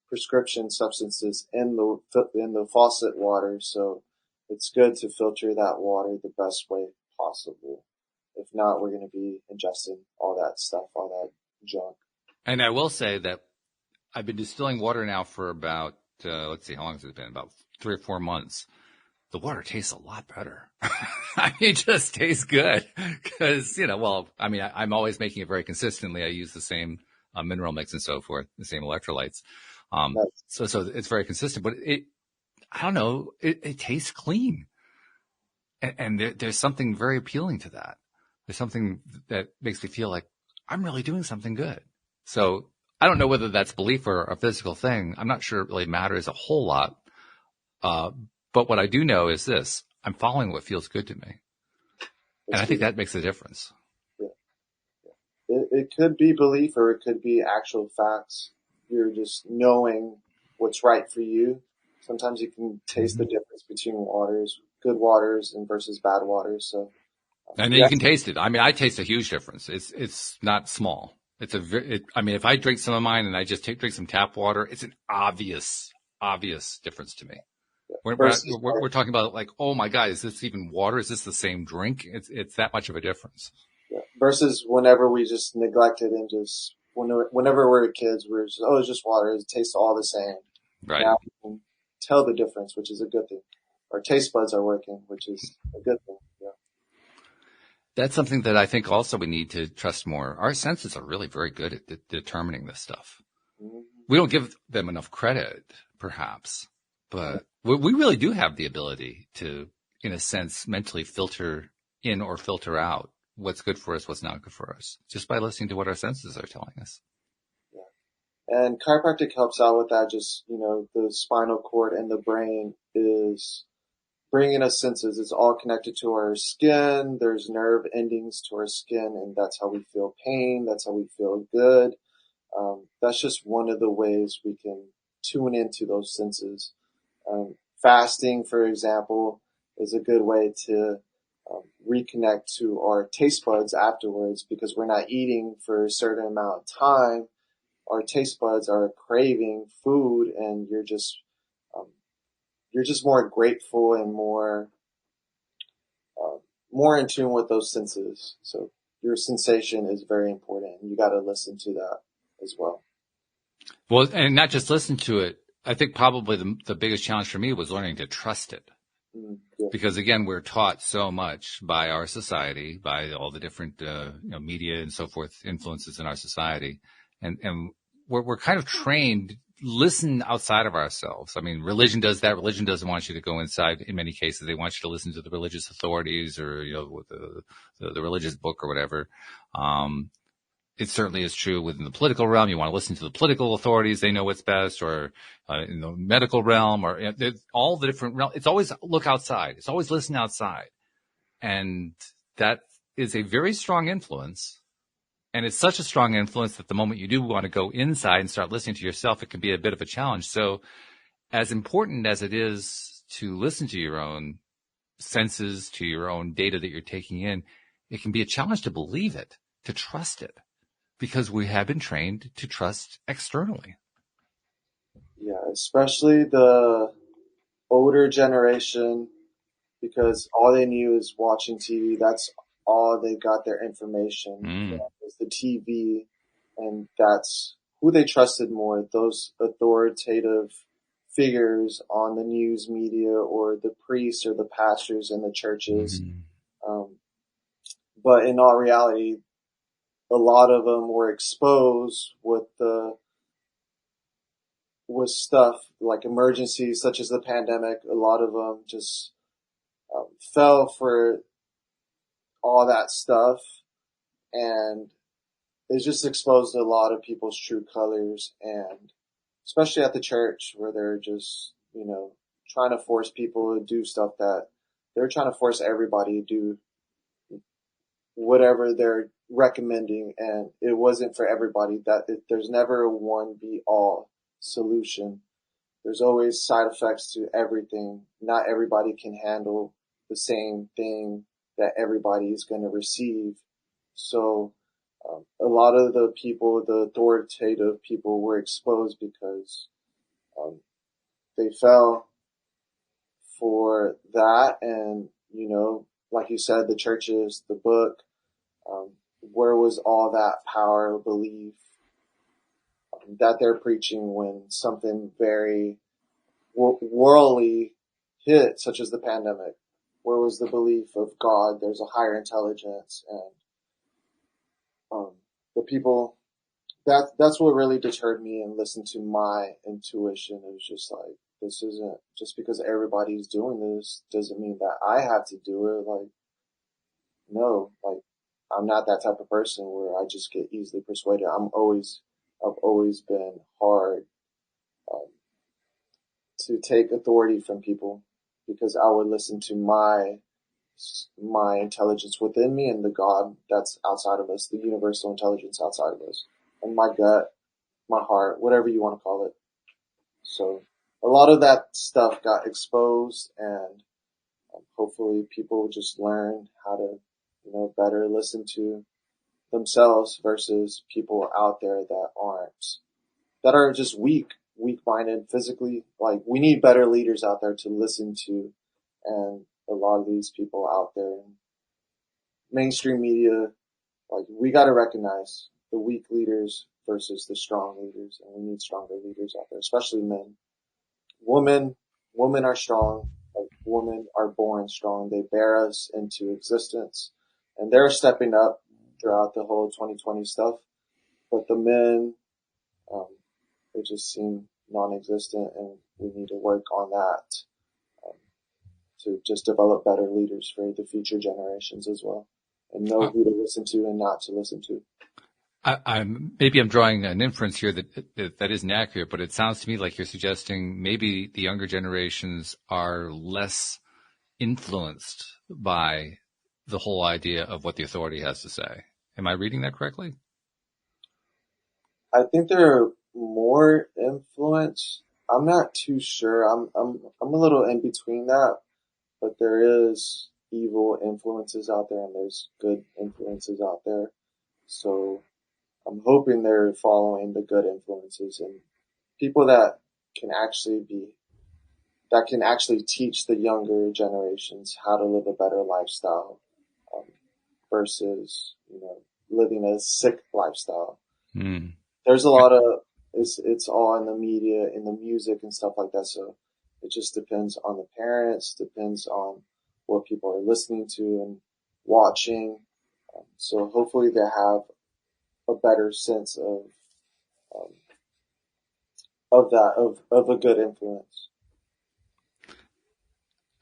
Speaker 3: prescription substances in the faucet water. So it's good to filter that water the best way possible. If not, we're going to be ingesting all that stuff, all that junk.
Speaker 1: And I will say that I've been distilling water now for about, let's see, how long has it been? About 3 or 4 months. The water tastes a lot better. I mean, it just tastes good because, I'm always making it very consistently. I use the same mineral mix and so forth, the same electrolytes.
Speaker 3: Nice.
Speaker 1: So it's very consistent, but I don't know, it tastes clean. And there's something very appealing to that. There's something that makes me feel like I'm really doing something good. So I don't know whether that's belief or a physical thing. I'm not sure it really matters a whole lot. But what I do know is this: I'm following what feels good to me. And I think that makes a difference.
Speaker 3: Yeah. It could be belief, or it could be actual facts. You're just knowing what's right for you. Sometimes you can taste the difference between waters, good waters and versus bad waters. So,
Speaker 1: and then you can taste it. I mean, I taste a huge difference. It's not small. If I drink some of mine and I just drink some tap water, it's an obvious difference to me. We're talking about like, oh my God, is this even water? Is this the same drink? It's that much of a difference.
Speaker 3: Yeah. Versus whenever we just neglected and just whenever we're kids, we're just, it's just water. It tastes all the same.
Speaker 1: Right.
Speaker 3: Now we can tell the difference, which is a good thing. Our taste buds are working, which is a good thing. Yeah.
Speaker 1: That's something that I think also we need to trust more. Our senses are really very good at determining this stuff. Mm-hmm. We don't give them enough credit, perhaps, but we really do have the ability to, in a sense, mentally filter in or filter out what's good for us, what's not good for us, just by listening to what our senses are telling us.
Speaker 3: Yeah. And chiropractic helps out with that. Just, the spinal cord and the brain is bringing us senses. It's all connected to our skin. There's nerve endings to our skin, and that's how we feel pain. That's how we feel good. That's just one of the ways we can tune into those senses. Fasting, for example, is a good way to reconnect to our taste buds afterwards, because we're not eating for a certain amount of time. Our taste buds are craving food, and you're just more grateful and more in tune with those senses. So your sensation is very important, and you got to listen to that as well.
Speaker 1: Well, and not just listen to it. I think probably the biggest challenge for me was learning to trust it.
Speaker 3: Yeah.
Speaker 1: Because again, we're taught so much by our society, by all the different, media and so forth influences in our society. And we're kind of trained, listen outside of ourselves. I mean, religion does that. Religion doesn't want you to go inside. In many cases, they want you to listen to the religious authorities or, the religious book or whatever. It certainly is true within the political realm. You want to listen to the political authorities. They know what's best, or in the medical realm, or all the different realms. It's always look outside. It's always listen outside. And that is a very strong influence. And it's such a strong influence that the moment you do want to go inside and start listening to yourself, it can be a bit of a challenge. So as important as it is to listen to your own senses, to your own data that you're taking in, it can be a challenge to believe it, to trust it. Because we have been trained to trust externally.
Speaker 3: Yeah, especially the older generation, because all they knew is watching TV. That's all they got their information was the TV, and that's who they trusted more, those authoritative figures on the news media or the priests or the pastors in the churches. But in all reality, a lot of them were exposed with stuff like emergencies such as the pandemic. A lot of them just fell for all that stuff, and it just exposed a lot of people's true colors, and especially at the church where they're just, trying to force people to do stuff that they're trying to force everybody to do whatever they're recommending, and it wasn't for everybody. There's never a one be all solution. There's always side effects to everything. Not everybody can handle the same thing that everybody is going to receive. So a lot of the people, the authoritative people, were exposed because they fell for that. And, like you said, the churches, the book, where was all that power, belief that they're preaching when something very worldly hit, such as the pandemic? Where was the belief of God? There's a higher intelligence, and the people, that's what really deterred me and listened to my intuition. It was just like, this isn't just because everybody's doing this doesn't mean that I have to do it. Like, no, like, I'm not that type of person where I just get easily persuaded. I've always been hard to take authority from people, because I would listen to my intelligence within me and the God that's outside of us, the universal intelligence outside of us, and my gut, my heart, whatever you want to call it. So a lot of that stuff got exposed, and hopefully people just learn how to, better listen to themselves versus people out there that are just weak-minded physically. Like, we need better leaders out there to listen to, and a lot of these people out there in mainstream media, like, we got to recognize the weak leaders versus the strong leaders, and we need stronger leaders out there, especially men. Women are strong. Like, women are born strong. They bear us into existence, and they're stepping up throughout the whole 2020 stuff. But the men, they just seem non-existent, and we need to work on that to just develop better leaders for the future generations as well, and know who to listen to and not to listen to.
Speaker 1: Maybe I'm drawing an inference here that isn't accurate, but it sounds to me like you're suggesting maybe the younger generations are less influenced by the whole idea of what the authority has to say. Am I reading that correctly?
Speaker 3: I think they're more influenced. I'm not too sure. I'm a little in between that, but there is evil influences out there and there's good influences out there. So I'm hoping they're following the good influences and people that can actually teach the younger generations how to live a better lifestyle, versus, living a sick lifestyle. There's a lot of, it's all in the media, in the music and stuff like that. So it just depends on the parents, depends on what people are listening to and watching. So hopefully they have a better sense of a good influence.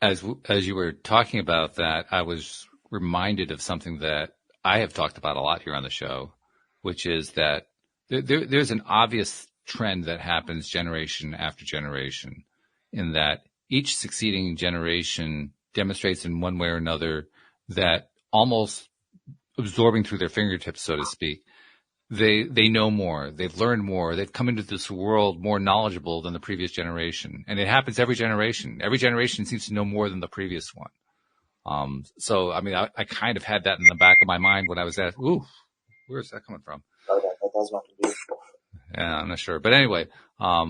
Speaker 1: As you were talking about that, I was reminded of something that I have talked about a lot here on the show, which is that there's an obvious trend that happens generation after generation, in that each succeeding generation demonstrates in one way or another that, almost absorbing through their fingertips, so to speak, they know more, they've learned more, they've come into this world more knowledgeable than the previous generation. And it happens every generation. Every generation seems to know more than the previous one. So, I mean, I kind of had that in the back of my mind when I was at, where's that coming from?
Speaker 3: That was my computer.
Speaker 1: Yeah, I'm not sure. But anyway, I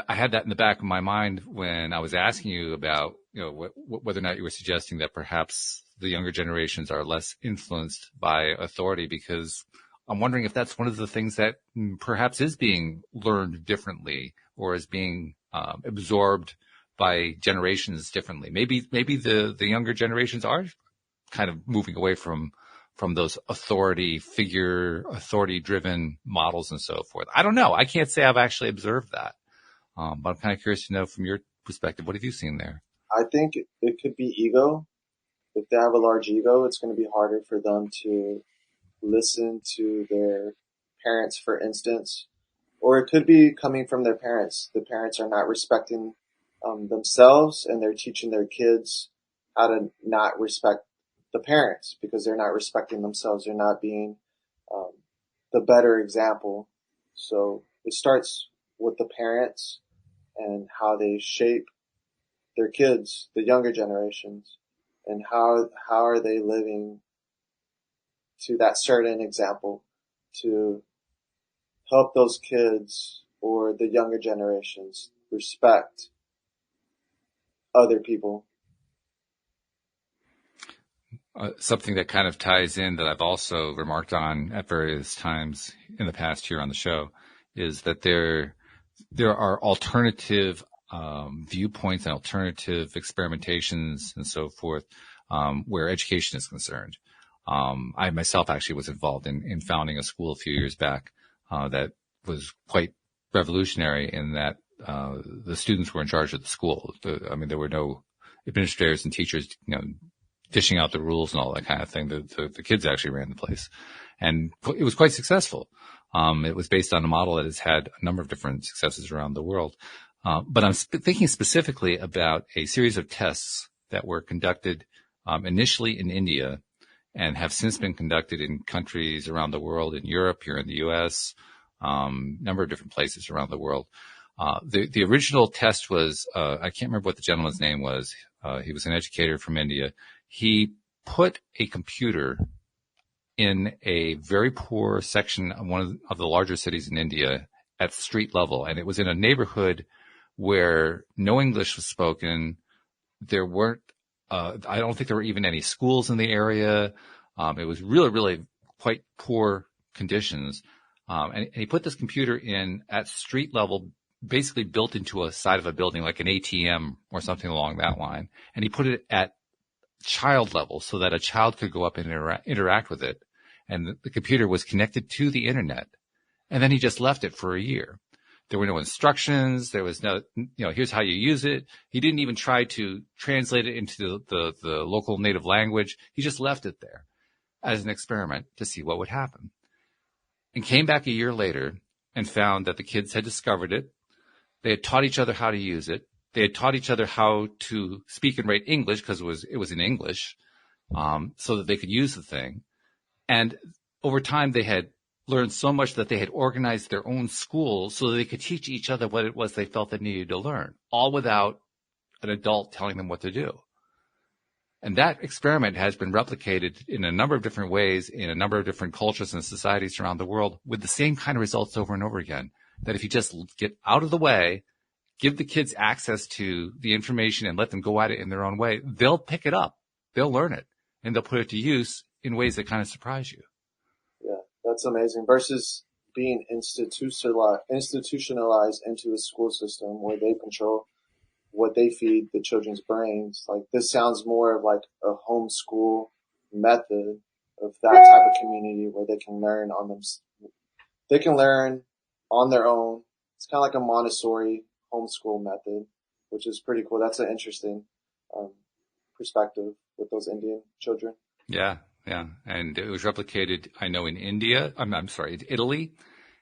Speaker 1: had that in the back of my mind when I was asking you about, whether or not you were suggesting that perhaps the younger generations are less influenced by authority, because I'm wondering if that's one of the things that perhaps is being learned differently or is being absorbed by generations differently. Maybe the younger generations are kind of moving away from those authority-driven models and so forth. I don't know. I can't say I've actually observed that. But I'm kind of curious to know from your perspective, what have you seen there?
Speaker 3: I think it could be ego. If they have a large ego, it's going to be harder for them to listen to their parents, for instance. Or it could be coming from their parents. The parents are not respecting themselves, and they're teaching their kids how to not respect the parents because they're not respecting themselves. They're not being the better example. So it starts with the parents and how they shape their kids, the younger generations, and how are they living to that certain example to help those kids or the younger generations respect other people.
Speaker 1: Something that kind of ties in that I've also remarked on at various times in the past here on the show is that there are alternative viewpoints and alternative experimentations and so forth where education is concerned. I myself actually was involved in founding a school a few years back that was quite revolutionary in that the students were in charge of the school. There were no administrators and teachers, dishing out the rules and all that kind of thing. The kids actually ran the place, and it was quite successful. It was based on a model that has had a number of different successes around the world. But I'm thinking specifically about a series of tests that were conducted initially in India and have since been conducted in countries around the world, in Europe, here in the U.S., number of different places around the world. The original test was, I can't remember what the gentleman's name was. He was an educator from India. He put a computer in a very poor section of one of the larger cities in India at street level. And it was in a neighborhood where no English was spoken. There weren't, I don't think there were even any schools in the area. It was really, really quite poor conditions. And he put this computer in at street level, basically built into a side of a building, like an ATM or something along that line. And he put it at child level so that a child could go up and interact with it. And the computer was connected to the internet. And then he just left it for a year. There were no instructions. There was no, here's how you use it. He didn't even try to translate it into the local native language. He just left it there as an experiment to see what would happen. And came back a year later and found that the kids had discovered it. They had taught each other how to use it. They had taught each other how to speak and write English because it was in English, so that they could use the thing. And over time, they had learned so much that they had organized their own schools so that they could teach each other what it was they felt they needed to learn, all without an adult telling them what to do. And that experiment has been replicated in a number of different ways in a number of different cultures and societies around the world with the same kind of results over and over again. That if you just get out of the way, give the kids access to the information and let them go at it in their own way, they'll pick it up, they'll learn it, and they'll put it to use in ways that kind of surprise you.
Speaker 3: Yeah, that's amazing. Versus being institutionalized into a school system where they control what they feed the children's brains. Like, this sounds more of like a homeschool method of that type of community where they can learn on them. They can learn on their own. It's kind of like a Montessori homeschool method, which is pretty cool. That's an interesting perspective with those Indian children.
Speaker 1: Yeah. And it was replicated, I know, in India. I'm sorry, in Italy.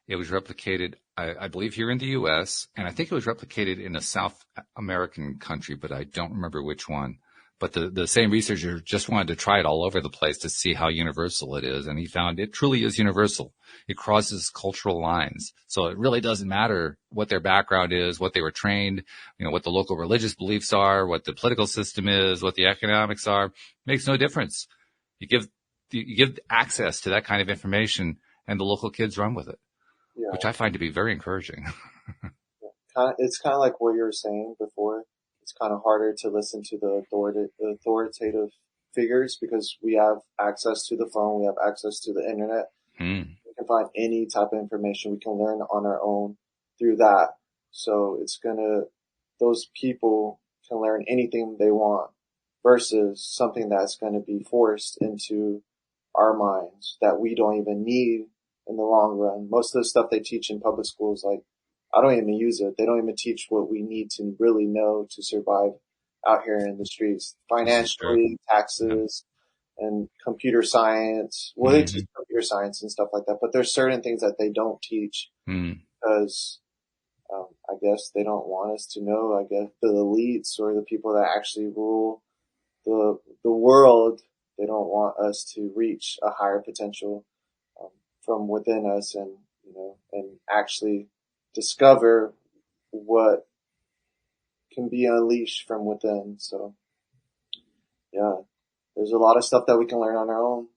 Speaker 1: It was replicated, I believe, here in the U.S., and I think it was replicated in a South American country, but I don't remember which one. But the same researcher just wanted to try it all over the place to see how universal it is, and he found it truly is universal. It crosses cultural lines. So it really doesn't matter what their background is, what they were trained, what the local religious beliefs are, what the political system is, what the economics are. It makes no difference. You give access to that kind of information, and the local kids run with it. Yeah. Which I find to be very encouraging.
Speaker 3: It's kind of like what you were saying before. It's kind of harder to listen to the authoritative figures because we have access to the phone, we have access to the internet. We can find any type of information. We can learn on our own through that. So it's going to those people can learn anything they want versus something that's going to be forced into our minds that we don't even need in the long run. Most of the stuff they teach in public schools, like, I don't even use it. They don't even teach what we need to really know to survive out here in the streets. Financially, taxes, and computer science. Well, they teach computer science and stuff like that, but there's certain things that they don't teach because I guess they don't want us to know. I guess the elites or the people that actually rule the world, they don't want us to reach a higher potential from within us, and and actually discover what can be unleashed from within. So, yeah, there's a lot of stuff that we can learn on our own.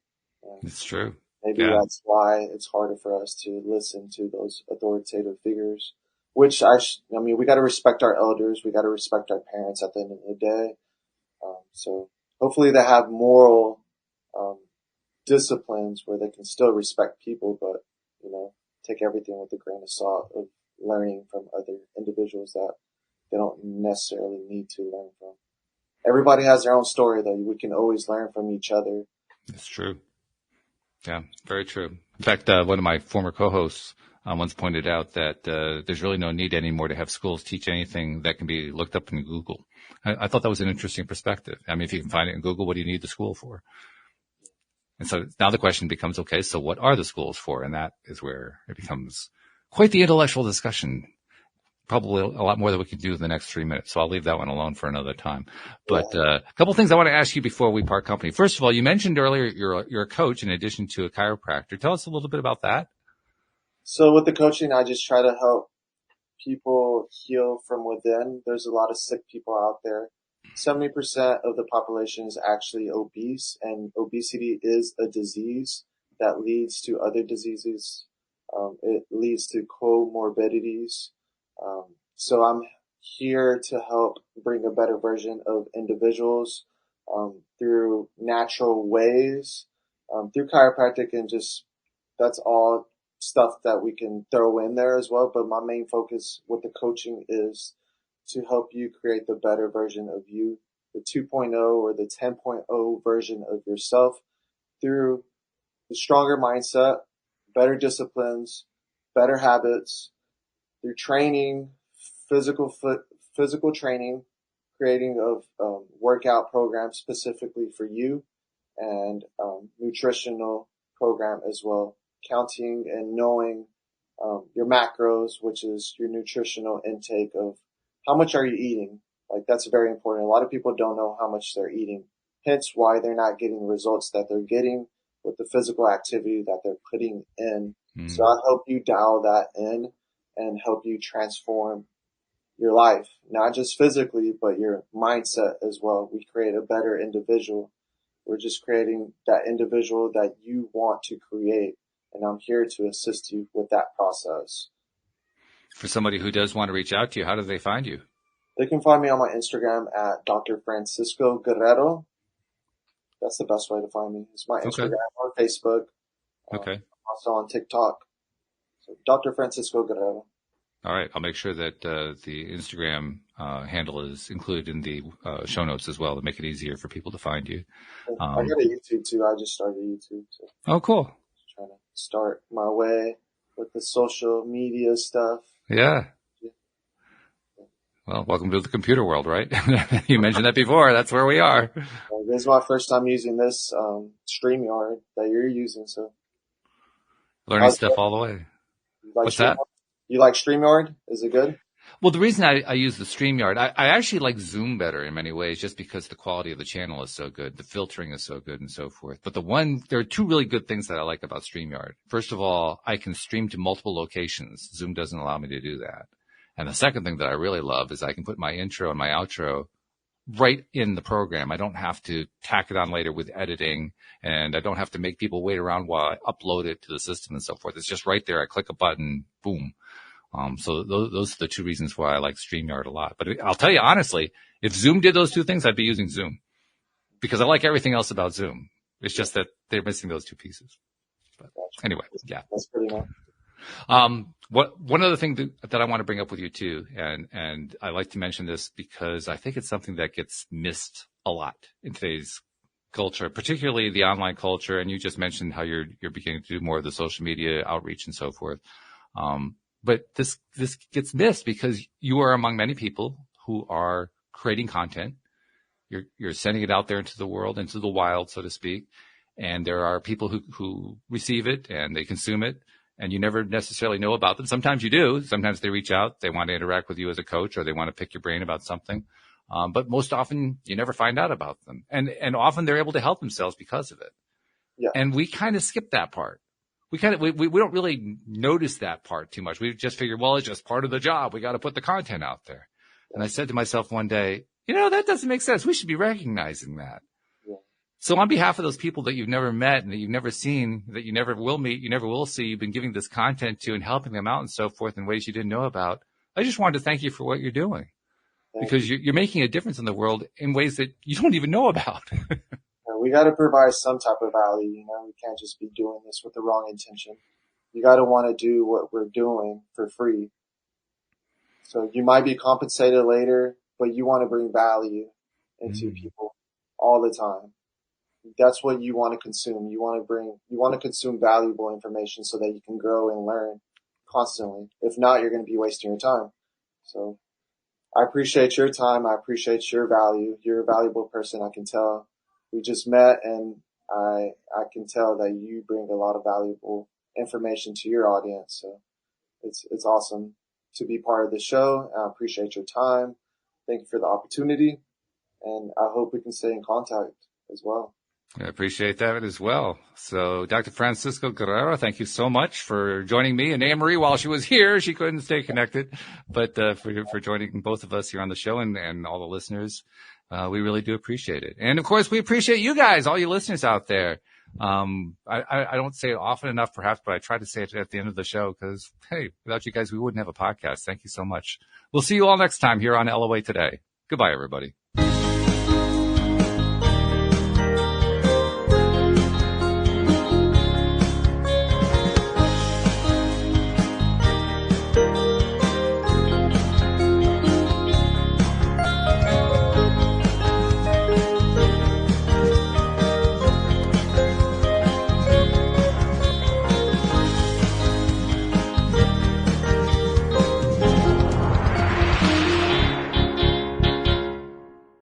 Speaker 1: It's true.
Speaker 3: Maybe that's why it's harder for us to listen to those authoritative figures, which I mean, we got to respect our elders. We got to respect our parents at the end of the day. So hopefully they have moral, disciplines where they can still respect people, but, take everything with a grain of salt of learning from other individuals that they don't necessarily need to learn from. Everybody has their own story, though. We can always learn from each other.
Speaker 1: It's true. Yeah, very true. In fact, one of my former co-hosts once pointed out that there's really no need anymore to have schools teach anything that can be looked up in Google. I thought that was an interesting perspective. I mean, if you can find it in Google, what do you need the school for? And so now the question becomes, okay, so what are the schools for? And that is where it becomes quite the intellectual discussion. Probably a lot more than we can do in the next 3 minutes. So I'll leave that one alone for another time. But a couple of things I want to ask you before we part company. First of all, you mentioned earlier you're a coach in addition to a chiropractor. Tell us a little bit about that.
Speaker 3: So with the coaching, I just try to help people heal from within. There's a lot of sick people out there. 70% of the population is actually obese, and obesity is a disease that leads to other diseases. It leads to comorbidities. So I'm here to help bring a better version of individuals, through natural ways, through chiropractic, and just, that's all stuff that we can throw in there as well. But my main focus with the coaching is to help you create the better version of you, the 2.0 or the 10.0 version of yourself through the stronger mindset, better disciplines, better habits, through training, physical training, creating of workout programs specifically for you, and nutritional program as well, counting and knowing your macros, which is your nutritional intake of how much are you eating. Like, that's very important. A lot of people don't know how much they're eating, hence why they're not getting the results that they're getting with the physical activity that they're putting in. So I help you dial that in and help you transform your life, not just physically, but your mindset as well. We create a better individual. We're just creating that individual that you want to create. And I'm here to assist you with that process.
Speaker 1: For somebody who does want to reach out to you, how do they find you?
Speaker 3: They can find me on my Instagram at Dr. Francisco Guerrero. That's the best way to find me. It's my Instagram or Facebook.
Speaker 1: Okay.
Speaker 3: Also on TikTok. So Dr. Francisco Guerrero.
Speaker 1: All right. I'll make sure that the Instagram handle is included in the show notes as well to make it easier for people to find you.
Speaker 3: I got a YouTube too. I just started YouTube. So
Speaker 1: oh, cool.
Speaker 3: Just trying to start my way with the social media stuff.
Speaker 1: Yeah. Well, welcome to the computer world, right? You mentioned that before. That's where we are.
Speaker 3: This is my first time using this StreamYard that you're using. So
Speaker 1: learning stuff all the way. What's that?
Speaker 3: You like StreamYard? Is it good?
Speaker 1: Well, the reason I use the StreamYard, I actually like Zoom better in many ways, just because the quality of the channel is so good, the filtering is so good, and so forth. But there are two really good things that I like about StreamYard. First of all, I can stream to multiple locations. Zoom doesn't allow me to do that. And the second thing that I really love is I can put my intro and my outro right in the program. I don't have to tack it on later with editing, and I don't have to make people wait around while I upload it to the system and so forth. It's just right there. I click a button, boom. So those are the two reasons why I like StreamYard a lot. But I'll tell you honestly, if Zoom did those two things, I'd be using Zoom because I like everything else about Zoom. It's just that they're missing those two pieces. But anyway, yeah.
Speaker 3: That's pretty nice.
Speaker 1: One other thing that I want to bring up with you too, and I like to mention this because I think it's something that gets missed a lot in today's culture, particularly the online culture. And you just mentioned how you're beginning to do more of the social media outreach and so forth. But this gets missed because you are among many people who are creating content. You're sending it out there into the world, into the wild, so to speak. And there are people who receive it and they consume it, and you never necessarily know about them. Sometimes you do. Sometimes they reach out. They want to interact with you as a coach, or they want to pick your brain about something. But most often you never find out about them. And often they're able to help themselves because of it.
Speaker 3: Yeah.
Speaker 1: And we kind of skip that part. We don't really notice that part too much. We just figure, well, it's just part of the job. We got to put the content out there. And I said to myself one day, that doesn't make sense. We should be recognizing that.
Speaker 3: Yeah.
Speaker 1: So on behalf of those people that you've never met and that you've never seen, that you never will meet, you never will see, you've been giving this content to and helping them out and so forth in ways you didn't know about. I just wanted to thank you for what you're doing, because you're making a difference in the world in ways that you don't even know about.
Speaker 3: We got to provide some type of value. We can't just be doing this with the wrong intention. You got to want to do what we're doing for free. So you might be compensated later, but you want to bring value into people all the time. That's what you want to consume. You want to consume valuable information so that you can grow and learn constantly. If not, you're going to be wasting your time. So I appreciate your time. I appreciate your value. You're a valuable person. I can tell. We just met, and I can tell that you bring a lot of valuable information to your audience. So it's awesome to be part of the show. I appreciate your time. Thank you for the opportunity, and I hope we can stay in contact as well.
Speaker 1: I appreciate that as well. So Dr. Francisco Guerrero, thank you so much for joining me and Anne-Marie while she was here. She couldn't stay connected, but for joining both of us here on the show and all the listeners. We really do appreciate it. And of course, we appreciate you guys, all you listeners out there. I don't say it often enough, perhaps, but I try to say it at the end of the show because, hey, without you guys, we wouldn't have a podcast. Thank you so much. We'll see you all next time here on LOA Today. Goodbye, everybody.